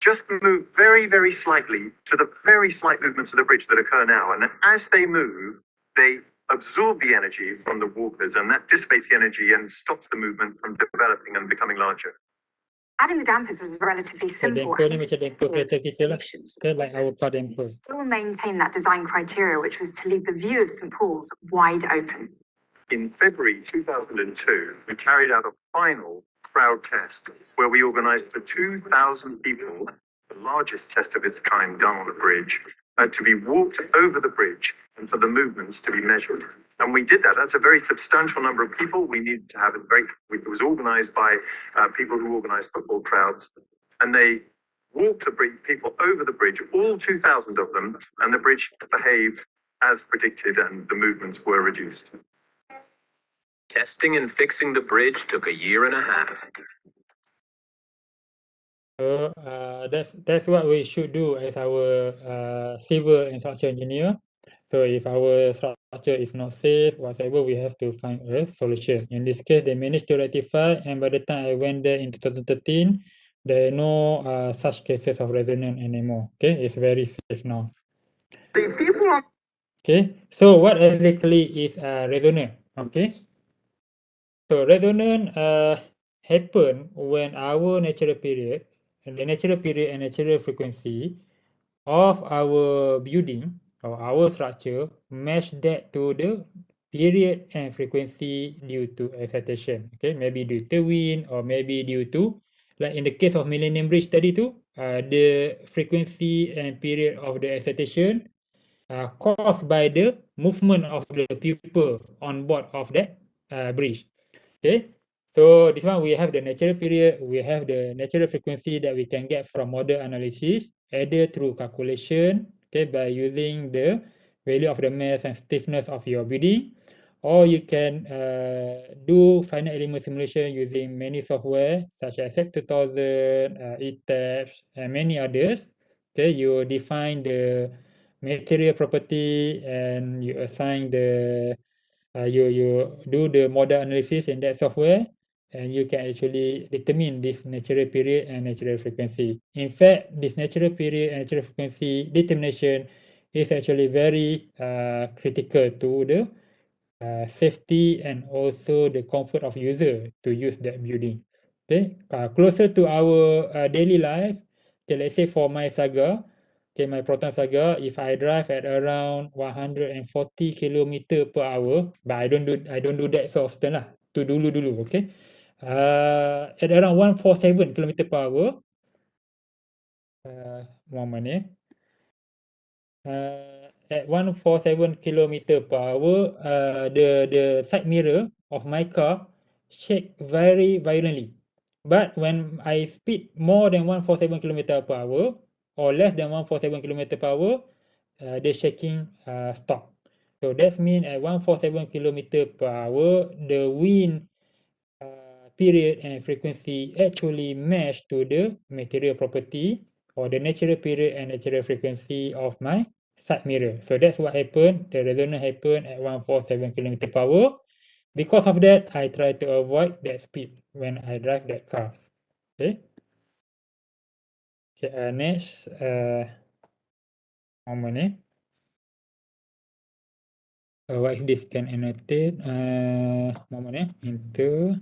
just move very, very slightly to the very slight movements of the bridge that occur now. And as they move, they absorb the energy from the walkers, and that dissipates the energy and stops the movement from developing and becoming larger. Adding the dampers was relatively simple. Damper ni macam damper kereta kita lah. solution. Ke like our car damper. Still maintain that design criteria, which was to leave the view of St. Paul's wide open. In February 2002, we carried out a final crowd test where we organized for 2,000 people, the largest test of its kind done on a bridge, to be walked over the bridge and for the movements to be measured. And we did that. That's a very substantial number of people. We needed to have it it was organized by people who organized football crowds, and they walked the bridge, people over the bridge, all 2,000 of them, and the bridge behaved as predicted and the movements were reduced. Testing and fixing the bridge took a year and a half. So that's what we should do as our civil and structural engineer. So if our structure is not safe, whatever, we have to find a solution. In this case, they managed to rectify, and by the time I went there in 2013, there are no such cases of resonance anymore. Okay, it's very safe now. The people Okay, so what exactly is resonance? Okay, so resonance happen when our natural period, and the natural period and natural frequency of our building or our structure match that to the period and frequency due to excitation. Okay, maybe due to wind, or maybe due to, like in the case of Millennium Bridge study too, the frequency and period of the excitation caused by the movement of the people on board of that bridge. Okay, so this one we have the natural period, we have the natural frequency that we can get from model analysis, either through calculation, okay, by using the value of the mass and stiffness of your building, or you can do finite element simulation using many software such as SEP2000, ETAPS, and many others. Okay, you define the material property and you assign the you do the model analysis in that software, and you can actually determine this natural period and natural frequency. In fact, this natural period and natural frequency determination is actually very critical to the safety and also the comfort of user to use that building. Okay, closer to our daily life. Okay, let's say for my Saga, okay, my Proton Saga, if I drive at around 140 km per hour, but I don't do that so often lah. To dulu, okay. At around 147 km per hour. One minute. At 147 km per hour, the side mirror of my car shake very violently. But when I speed more than 147 km per hour or less than 147 km per hour, the shaking stop. So that means at 147 km per hour, the wind period and frequency actually match to the material property or the natural period and natural frequency of my side mirror. So that's what happened. The resonance happened at 147 km per hour. Because of that, I try to avoid that speed when I drive that car. Okay. Okay, next moment eh. What is this? Can annotate moment eh. Enter.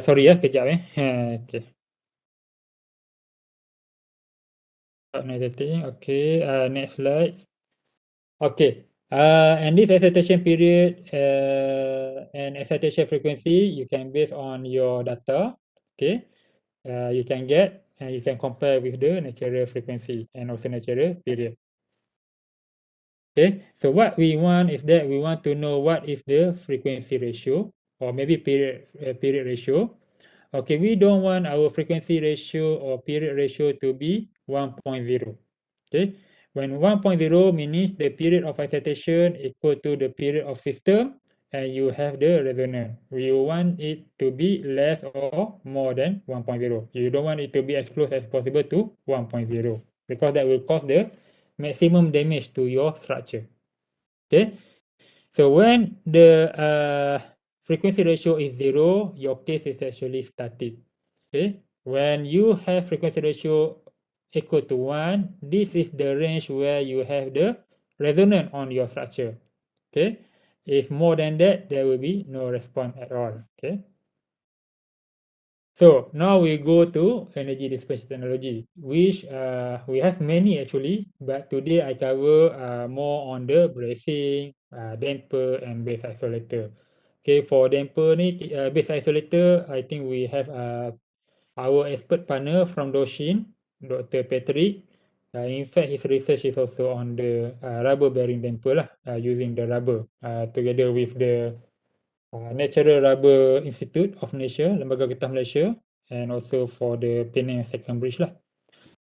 Sorry ya, sekejap eh. Okay. Annotating. Okay. Next slide. Okay. And this excitation period and excitation frequency you can base on your data. Okay. You can get and you can compare with the natural frequency and also natural period. Okay, so what we want is that we want to know what is the frequency ratio or maybe period ratio. Okay, we don't want our frequency ratio or period ratio to be 1.0. Okay, when 1.0 means the period of excitation equal to the period of system and you have the resonance. We want it to be less or more than 1.0. You don't want it to be as close as possible to 1.0 because that will cause the maximum damage to your structure. Okay, so when the frequency ratio is 0, your case is actually started. Okay, when you have frequency ratio equal to 1, this is the range where you have the resonance on your structure. Okay, if more than that, there will be no response at all. Okay. So now we go to energy dissipation technology, which we have many actually, but today I cover more on the bracing, damper, and base isolator. Okay, for damper ni, base isolator, I think we have our expert partner from Doshin, Dr. Patrick. In fact, his research is also on the rubber bearing damper lah, using the rubber together with the Natural Rubber Institute of Malaysia, Lembaga Getah Malaysia, and also for the Penang Second Bridge lah.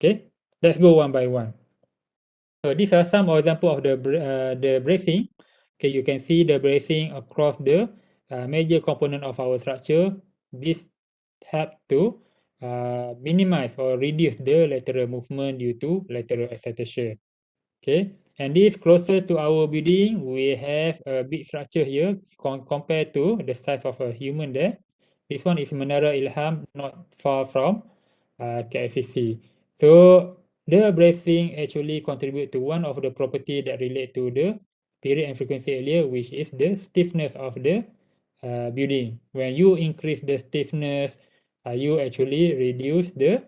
Okay, let's go one by one. So these are some example of the bracing. Okay, you can see the bracing across the major component of our structure. This help to minimize or reduce the lateral movement due to lateral excitation. Okay, and this closer to our building, we have a big structure here compared to the size of a human there. This one is Menara Ilham, not far from KFCC. So the bracing actually contribute to one of the property that relate to the period and frequency earlier, which is the stiffness of the building. When you increase the stiffness, you actually reduce the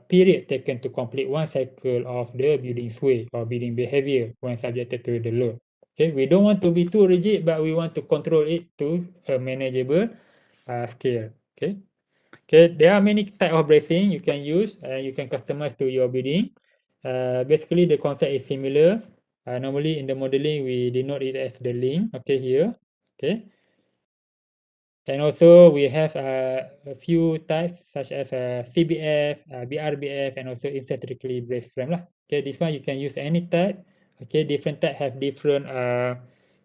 period taken to complete one cycle of the building sway or building behavior when subjected to the load. Okay, we don't want to be too rigid, but we want to control it to a manageable scale. Okay. Okay, there are many type of bracing you can use and you can customize to your building. Basically, the concept is similar. Normally in the modeling, we denote it as the link. Okay, here. Okay. And also we have a few types such as CBF, BRBF, and also eccentrically braced frame lah. Okay, this one you can use any type. Okay, different type have different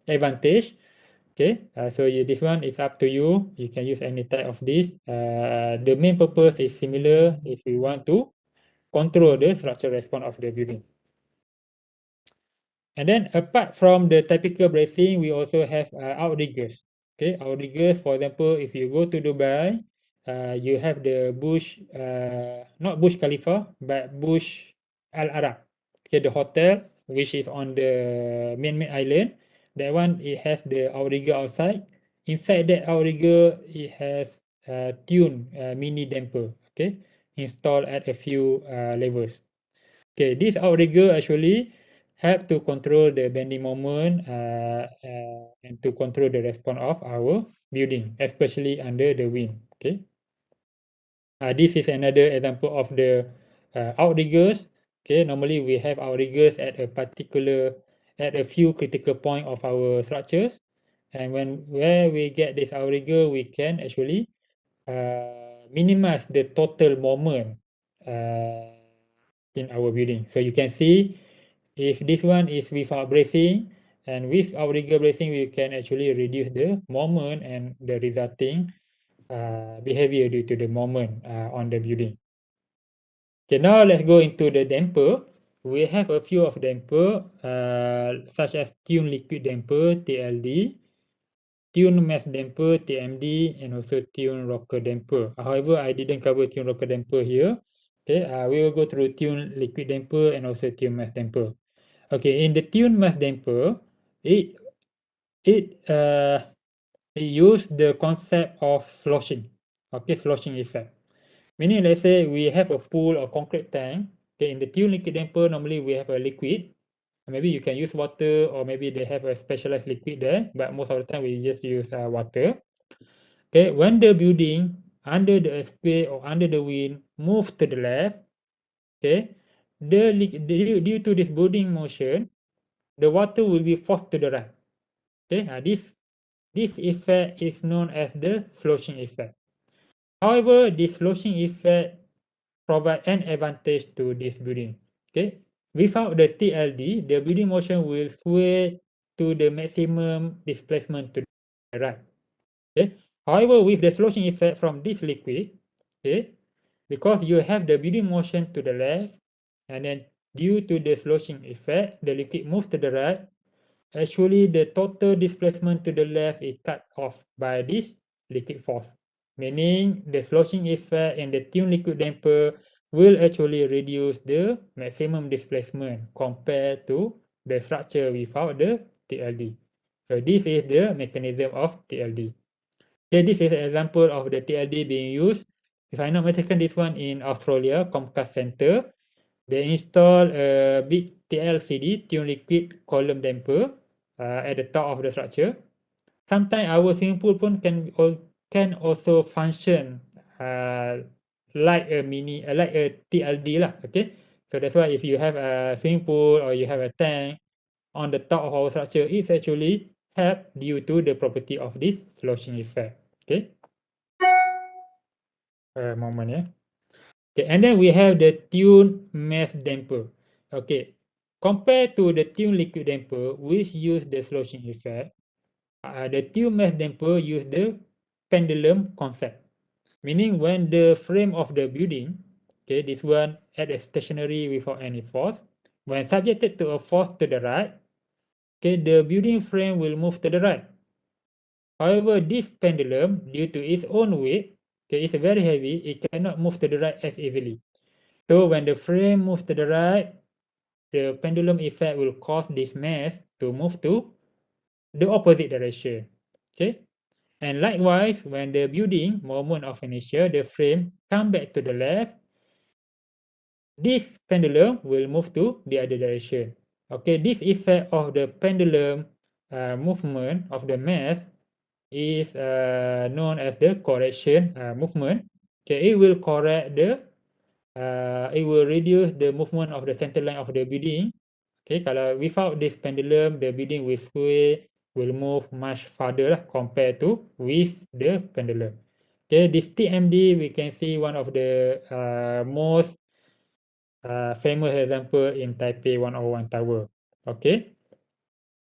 advantage. Okay, so this one is up to you. You can use any type of this. The main purpose is similar if you want to control the structural response of the building. And then apart from the typical bracing, we also have outriggers. Okay, outriggers, for example, if you go to Dubai, you have the not Burj Khalifa, but Burj Al Arab. Okay, the hotel, which is on the man-made island. That one, it has the outrigger outside. Inside that outrigger, it has tuned mini damper, okay, installed at a few levels. Okay, this outrigger actually help to control the bending moment and to control the response of our building, especially under the wind. Okay. This is another example of the outriggers. Okay, normally we have outriggers at a few critical point of our structures, and where we get this outrigger, we can actually minimize the total moment in our building. So you can see if this one is without bracing, And with outrigger bracing, we can actually reduce the moment and the resulting behavior due to the moment on the building. Okay, now let's go into the damper. We have a few of damper, such as tune liquid damper, TLD, tune mass damper, TMD, and also tune rocker damper. However, I didn't cover tune rocker damper here. Okay, we will go through tune liquid damper and also tune mass damper. Okay, in the tune mass damper, it use the concept of sloshing. Okay, sloshing effect. Meaning, let's say we have a pool or concrete tank. Okay, in the tune liquid damper, normally we have a liquid. Maybe you can use water, or maybe they have a specialized liquid there, but most of the time we just use water. Okay, when the building under the earthquake or under the wind move to the left, okay, due to this building motion, the water will be forced to the right. Okay, this effect is known as the sloshing effect. However, this sloshing effect provide an advantage to this building. Okay, without the TLD, the building motion will sway to the maximum displacement to the right. Okay, however, with the sloshing effect from this liquid, okay, because you have the building motion to the left, and then due to the sloshing effect, the liquid moves to the right. Actually, the total displacement to the left is cut off by this liquid force, meaning the sloshing effect in the tune liquid damper will actually reduce the maximum displacement compared to the structure without the TLD. So this is the mechanism of TLD. Okay, this is an example of the TLD being used. If I'm not mistaken, this one in Australia, Comcast Center. They install a big TLCD, tune liquid column damper, at the top of the structure. Sometimes our swimming pool pun can also function like a TLD lah. Okay, so that's why if you have a swimming pool or you have a tank on the top of our structure, it's actually help due to the property of this sloshing effect. Okay, a moment, yeah. Okay, and then we have the tune mass damper. Okay, compared to the tune liquid damper, which use the sloshing effect, the tune mass damper use the pendulum concept. Meaning when the frame of the building, okay, this one at a stationary without any force, when subjected to a force to the right, okay, the building frame will move to the right. However, this pendulum, due to its own weight, okay, it's very heavy, it cannot move to the right as easily. So when the frame moves to the right, the pendulum effect will cause this mass to move to the opposite direction. Okay. And likewise, when the building moment of inertia, the frame come back to the left, this pendulum will move to the other direction. Okay, this effect of the pendulum movement of the mass is known as the correction movement. Okay, it will correct the it will reduce the movement of the center line of the building. Okay, kalau without this pendulum, the building will sway, will move much farther lah compared to with the pendulum. Okay, this TMD, we can see one of the most famous example in Taipei 101 Tower. Okay,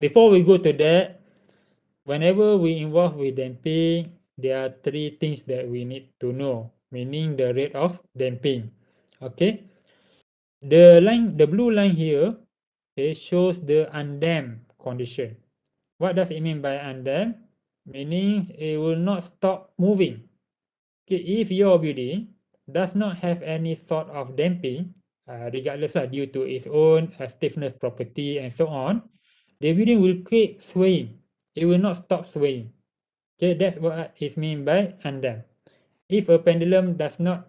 before we go to that, whenever we involve with damping, there are three things that we need to know, meaning the rate of damping. Okay, the blue line here, it shows the undamped condition. What does it mean by undamped? Meaning it will not stop moving. Okay, if your building does not have any sort of damping, regardless due to its own stiffness property and so on, the building will keep swaying. It will not stop swaying. Okay, that's what is mean by undamped. If a pendulum does not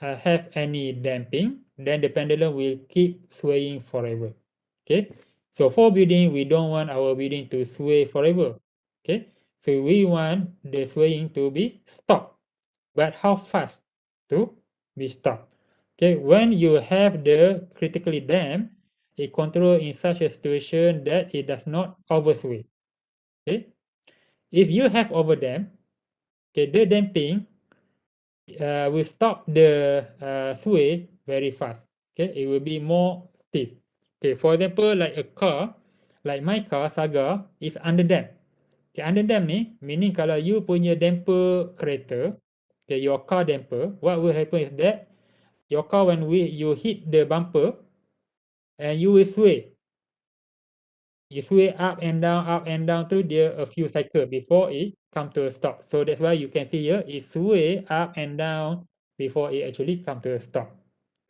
have any damping, then the pendulum will keep swaying forever. Okay, so for building, we don't want our building to sway forever. Okay, so we want the swaying to be stopped. But how fast to be stopped? Okay, when you have the critically damped, it control in such a situation that it does not oversway. Okay, if you have overdamped, okay, the damping will stop the sway very fast. Okay, it will be more stiff. Okay, for example, like a car, like my car Saga is under dam. Okay, under dam ni meaning kalau you punya damper kereta, okay, your car damper, what will happen is that your car when you hit the bumper and you will sway. You sway up and down to there a few cycles before it come to a stop. So that's why you can see here it sway up and down before it actually come to a stop.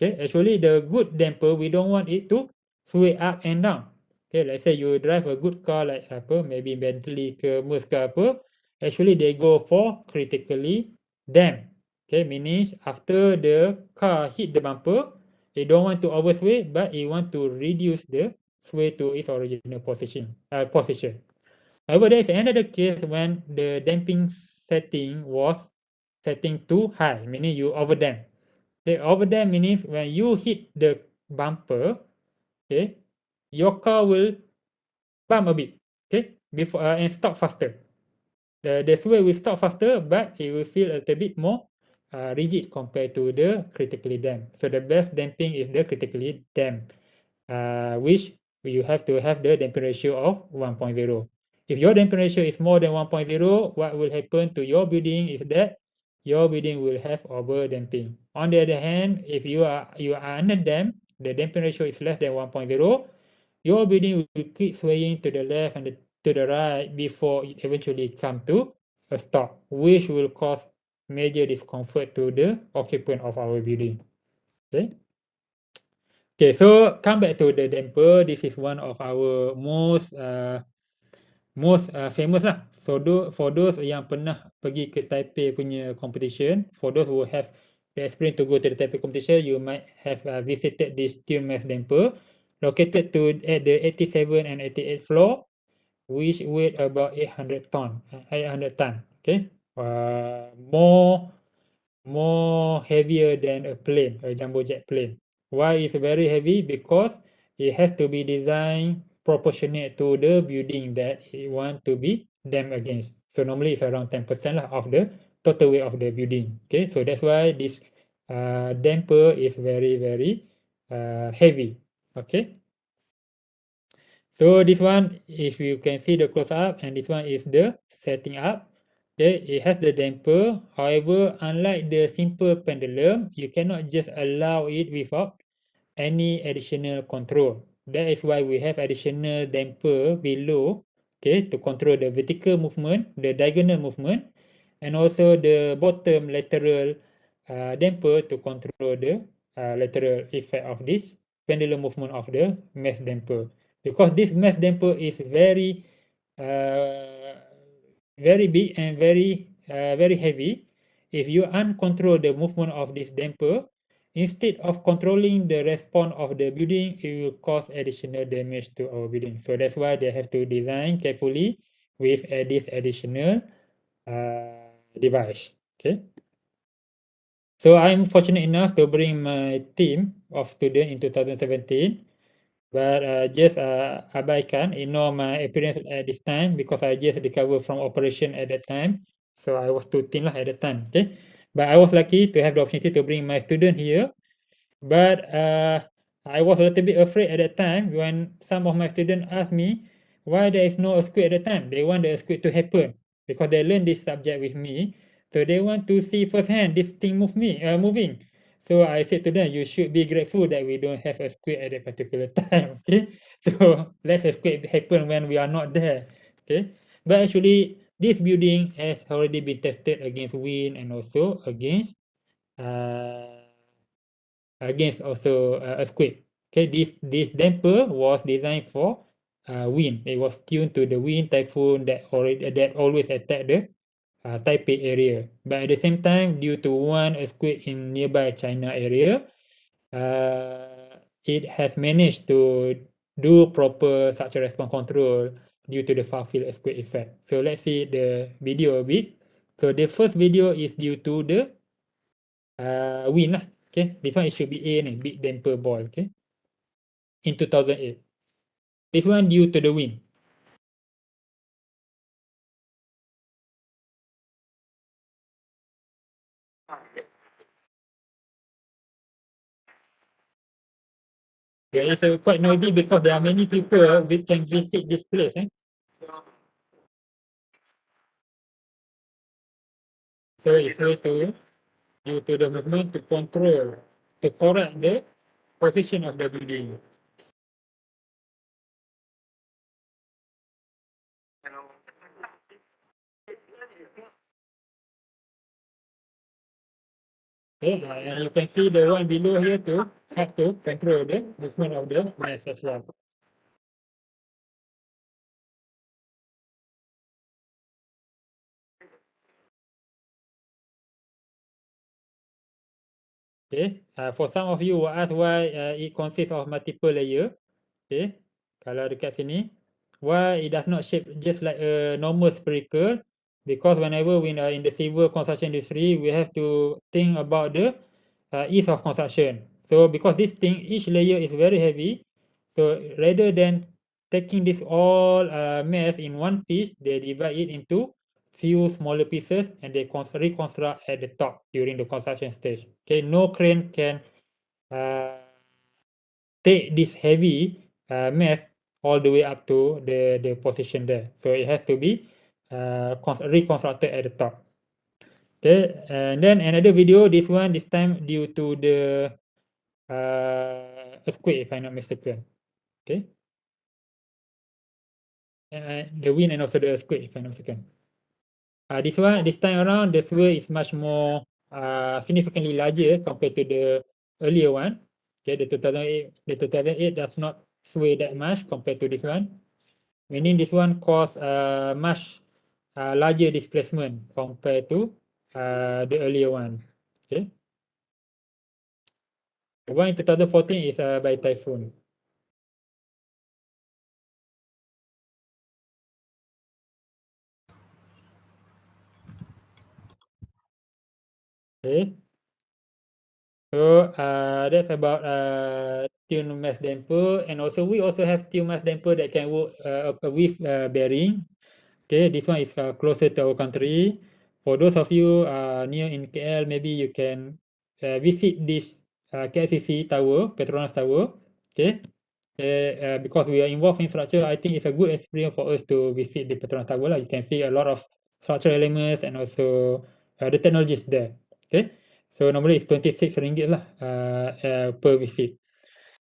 Okay, actually the good damper we don't want it to sway up and down. Okay, let's say you drive a good car like apa, maybe Bentley ke Muiz ke apa, actually they go for critically damp. Okay, meaning after the car hit the bumper, it don't want to oversway, but it want to reduce the sway to its original position. However, there is another case when the damping setting was setting too high, meaning you overdamp. Okay, overdamp means when you hit the bumper, okay, your car will bump a bit, okay, before and stop faster. The sway will stop faster, but it will feel a little bit more rigid compared to the critically damped. So the best damping is the critically damped, which you have to have the damping ratio of 1.0. If your damping ratio is more than 1.0, what will happen to your building is that your building will have over damping. On the other hand, if you are under damped, the damping ratio is less than 1.0, your building will keep swaying to the left and to the right before it eventually come to a stop, which will cause major discomfort to the occupant of our building. Okay. Okay, so come back to the damper. This is one of our most famous lah. For those yang pernah pergi ke Taipei punya competition, for those who have the experience to go to the Taipei competition, you might have visited this steel mesh damper located at the 87 and 88 floor, which weighed about 800 ton. Okay, more heavier than a plane, a jumbo jet plane. Why is very heavy? Because it has to be designed proportionate to the building that it want to be damped against. So normally it's around 10% lah of the total weight of the building. Okay, so that's why this damper is very heavy. Okay. So this one, if you can see the close up, and this one is the setting up. Okay, it has the damper. However, unlike the simple pendulum, you cannot just allow it without any additional control. That is why we have additional damper below, okay, to control the vertical movement, the diagonal movement, and also the bottom lateral damper to control the lateral effect of this pendulum movement of the mesh damper. Because this mesh damper is uh, very big and very heavy. If you uncontrol the movement of this damper, instead of controlling the response of the building, it will cause additional damage to our building. So that's why they have to design carefully with this additional device. Okay. So I'm fortunate enough to bring my team of students in 2017, but just abaikan, ignore my appearance at this time because I just recovered from operation at that time. So I was too thin lah at that time. Okay. But I was lucky to have the opportunity to bring my student here. But I was a little bit afraid at that time when some of my students asked me why there is no earthquake at the time. They want the earthquake to happen because they learned this subject with me. So they want to see firsthand this thing moving. So I said to them, you should be grateful that we don't have earthquake at that particular time. Okay. So let's earthquake happen when we are not there. Okay. But actually, this building has already been tested against wind and also against also earthquake. Okay, this damper was designed for wind. It was tuned to the wind typhoon that always attack the Taipei area. But at the same time, due to one earthquake in nearby China area, it has managed to do proper such a response control due to the far field earthquake effect. So let's see the video a bit. So the first video is due to the wind lah. Okay, this one it should be A ni, big damper ball. Okay, in 2008. This one due to the wind. Yeah, it's quite noisy because there are many people we can visit this place. So it's way to due to the movement to control, to correct the position of the building. Okay, and you can see the one below here to have to control the movement of the mass as well. Okay, for some of you will ask why it consists of multiple layer. Okay, kalau dekat sini, why it does not shape just like a normal spherical? Because whenever we are in the civil construction industry, we have to think about the ease of construction. So because this thing, each layer is very heavy, so rather than taking this all mass in one piece, they divide it into few smaller pieces and they reconstruct at the top during the construction stage. Okay, no crane can uh, take this heavy mass all the way up to the position there. So it has to be reconstructed at the top. Okay, and then another video, this one, this time due to the earthquake, if I'm not mistaken. Okay, the wind and also the earthquake, if I'm not mistaken. This one, this time around, the sway is much more significantly larger compared to the earlier one. Okay, the 2008 does not sway that much compared to this one. Meaning this one cause much larger displacement compared to the earlier one. Okay. The one in 2014 is by typhoon. Okay. So that's about tune mass damper, and also we also have tune mass damper that can work with bearing. Okay, this one is closer to our country. For those of you near in KL, maybe you can visit this KLCC tower, Petronas Tower. Okay, because we are involved in structure, I think it's a good experience for us to visit the Petronas Tower. You can see a lot of structural elements and also the technologies there. Okay, so normally it's 26 ringgit lah per visit.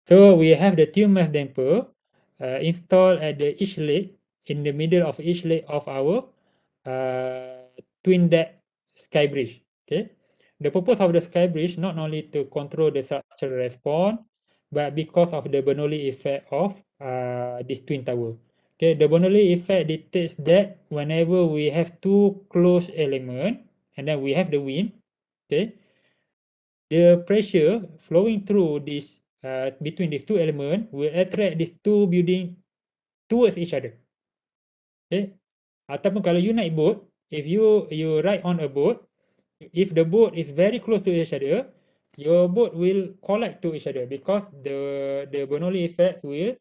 So we have the tube mass damper installed at each leg, in the middle of each leg of our twin deck sky bridge. Okay, the purpose of the sky bridge not only to control the structural response, but because of the Bernoulli effect of this twin tower. Okay, the Bernoulli effect dictates that whenever we have two close elements and then we have the wind, okay, the pressure flowing through this between these two elements will attract these two buildings towards each other. Okay. Ataupun kalau you naik boat, if you ride on a boat, if the boat is very close to each other, your boat will collide to each other because the Bernoulli effect will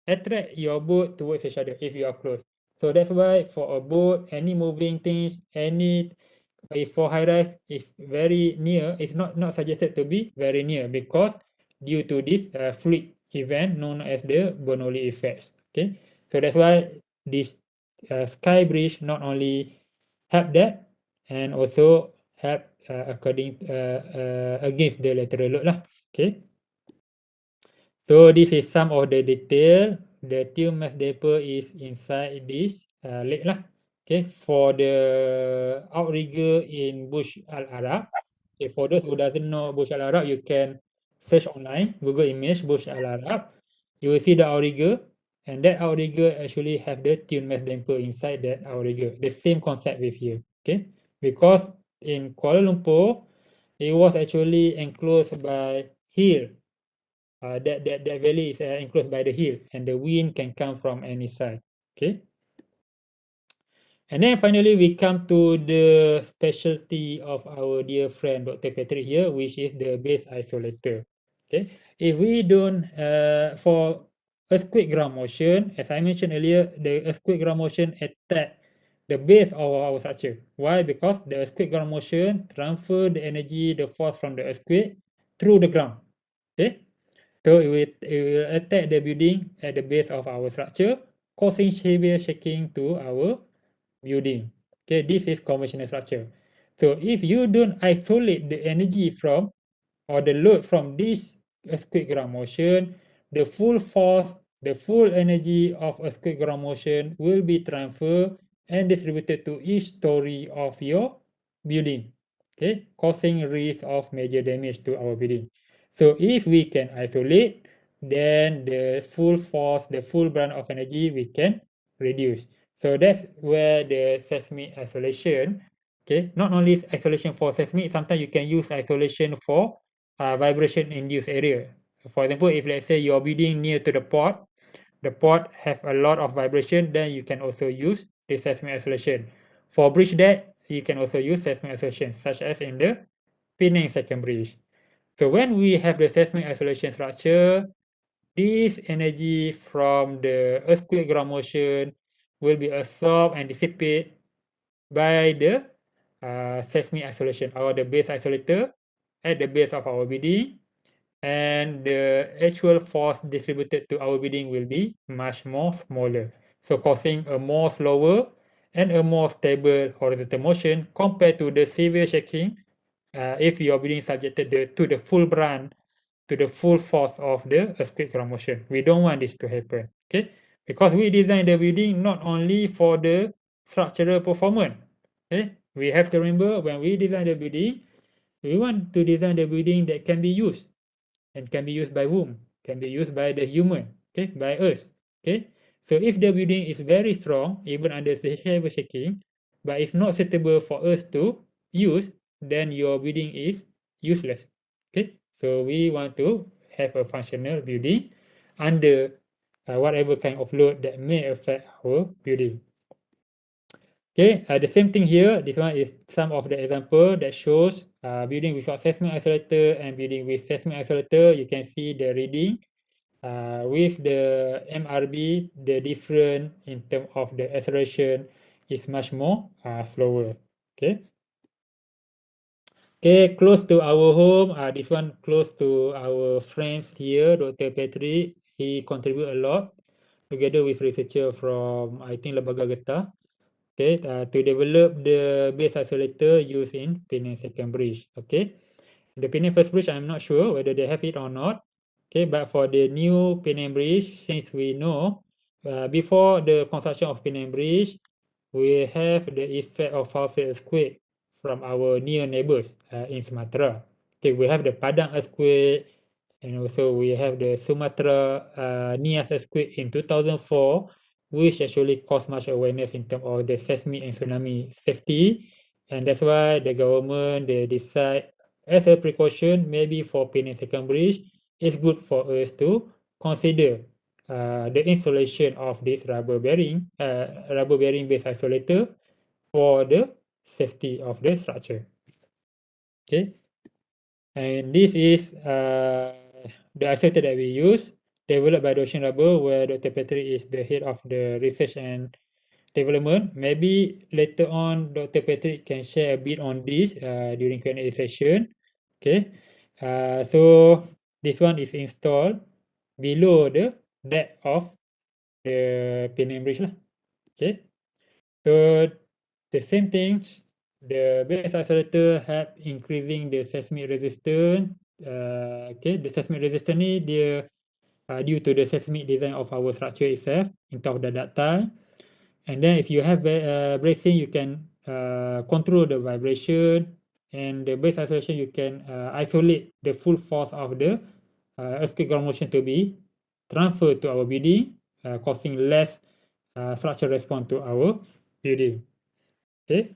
attract your boat towards each other if you are close. So that's why for a boat, any moving things, if for high rise, if very near, it's not suggested to be very near because due to this fluid event known as the Bernoulli effects. Okay, so that's why this sky bridge not only help that and also help against the lateral load lah. Okay. So this is some of the detail. The tube mass damper is inside this leg lah. Okay, for the outrigger in Bush Al Arab. Okay, for those who doesn't know Bush Al Arab, you can search online, Google image Bush Al Arab. You will see the outrigger, and that outrigger actually have the tube mass damper inside that outrigger. The same concept with here. Okay, because in Kuala Lumpur, it was actually enclosed by hill. That valley is enclosed by the hill and the wind can come from any side. Okay. And then finally we come to the specialty of our dear friend Dr. Patrick here, which is the base isolator. Okay. If we don't for earthquake ground motion, as I mentioned earlier, the earthquake ground motion attack the base of our structure. Why? Because the earthquake ground motion transfer the energy, the force from the earthquake through the ground. Okay. So it will attack the building at the base of our structure, causing severe shaking to our building. Okay, this is conventional structure. So if you don't isolate the energy from or the load from this earthquake ground motion, the full force, the full energy of earthquake ground motion will be transferred and distributed to each story of your building, okay, causing risk of major damage to our building. So if we can isolate, then the full force, the full brunt of energy we can reduce. So that's where the seismic isolation, okay, not only isolation for seismic, sometimes you can use isolation for vibration induced area. For example, if let's say your building near to the port have a lot of vibration, then you can also use the seismic isolation. For bridge deck, you can also use seismic isolation, such as in the Penang second bridge. So when we have the seismic isolation structure, this energy from the earthquake ground motion will be absorbed and dissipated by the seismic isolation or the base isolator at the base of our building, and the actual force distributed to our building will be much more smaller, so causing a more slower and a more stable horizontal motion compared to the severe shaking if your building subjected to the full brunt, to the full force of the earthquake ground motion. We don't want this to happen, okay? Because we design the building not only for the structural performance, okay? We have to remember when we design the building, we want to design the building that can be used and can be used by whom? Can be used by the human, okay, by us, okay. So if the building is very strong, even under heavy shaking, but it's not suitable for us to use, then your building is useless, okay. So we want to have a functional building under whatever kind of load that may affect our building. Okay, the same thing here. This one is some of the example that shows building without seismic isolator and building with seismic isolator. You can see the reading with the MRB, the difference in terms of the acceleration is much more slower. Okay. Okay, close to our home. This one close to our friends here, Dr. Patrick. He contribute a lot together with researcher from I think Lembaga Getah. Okay, to develop the base isolator used in Penang second bridge. Okay, the Penang first bridge, I'm not sure whether they have it or not. Okay, but for the new Penang bridge, since we know before the construction of Penang bridge, we have the effect of fault earthquake from our near neighbors in Sumatra. Okay, we have the Padang earthquake, and also we have the Sumatra Nias earthquake in 2004, which actually caused much awareness in terms of the seismic and tsunami safety. And that's why the government, they decide as a precaution, maybe for Penang second bridge, it's good for us to consider the installation of this rubber bearing based isolator for the safety of the structure. Okay, and this is the isolator that we use, developed by Ocean Rubber, where Dr. Patrick is the head of the research and development. Maybe later on, Dr. Patrick can share a bit on this during Q&A session. Okay, so this one is installed below the deck of the Penang Bridge lah. Okay, so the same things, the base isolator help increasing the seismic resistance. Okay, the seismic resistance ni dia due to the seismic design of our structure itself in terms of the ductile. And then if you have bracing, you can control the vibration, and the base isolation, you can isolate the full force of the earthquake ground motion to be transferred to our building, causing less structural response to our building. Okay.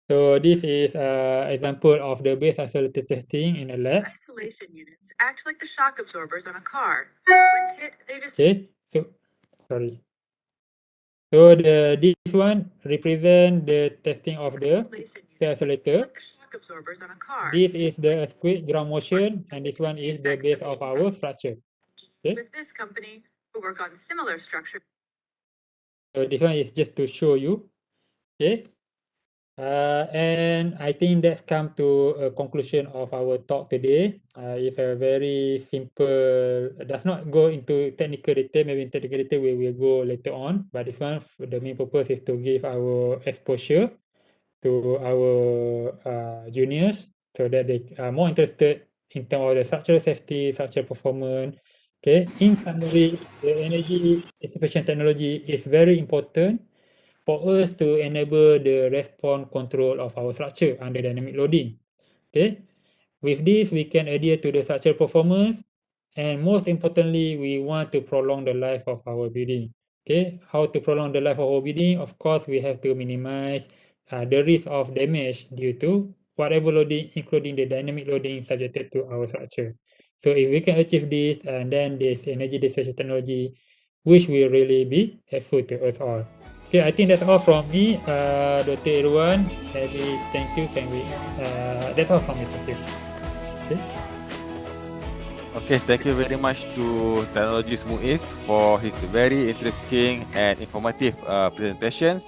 So this is example of the base isolator testing in a lab. Isolation units act like the shock absorbers on a car. When hit, they just Okay. So sorry. So this one represent the testing of the isolator. like the shock absorbers on a car. This is the earthquake ground motion, and this one is the base of our structure. Okay. With this company, who work on similar structures. So this one is just to show you. Okay. And I think that's come to a conclusion of our talk today. It's a very simple, does not go into technical detail. Maybe in technical detail we will go later on. But this one, the main purpose is to give our exposure to our juniors so that they are more interested in terms of the structural safety, structural performance. Okay, in summary, the energy dissipation technology is very important for us to enable the response control of our structure under dynamic loading. Okay, with this, we can adhere to the structural performance, and most importantly, we want to prolong the life of our building. Okay, how to prolong the life of our building? Of course, we have to minimize the risk of damage due to whatever loading, including the dynamic loading subjected to our structure. So if we can achieve this, and then this energy dissipation technology, which will really be helpful to us all. Okay, I think that's all from me, Dr. Ir-Wan. Maybe thank you. Can we? That's all from me. Thank you. Okay. Okay, thank you very much to Technologies Muiz for his very interesting and informative presentations.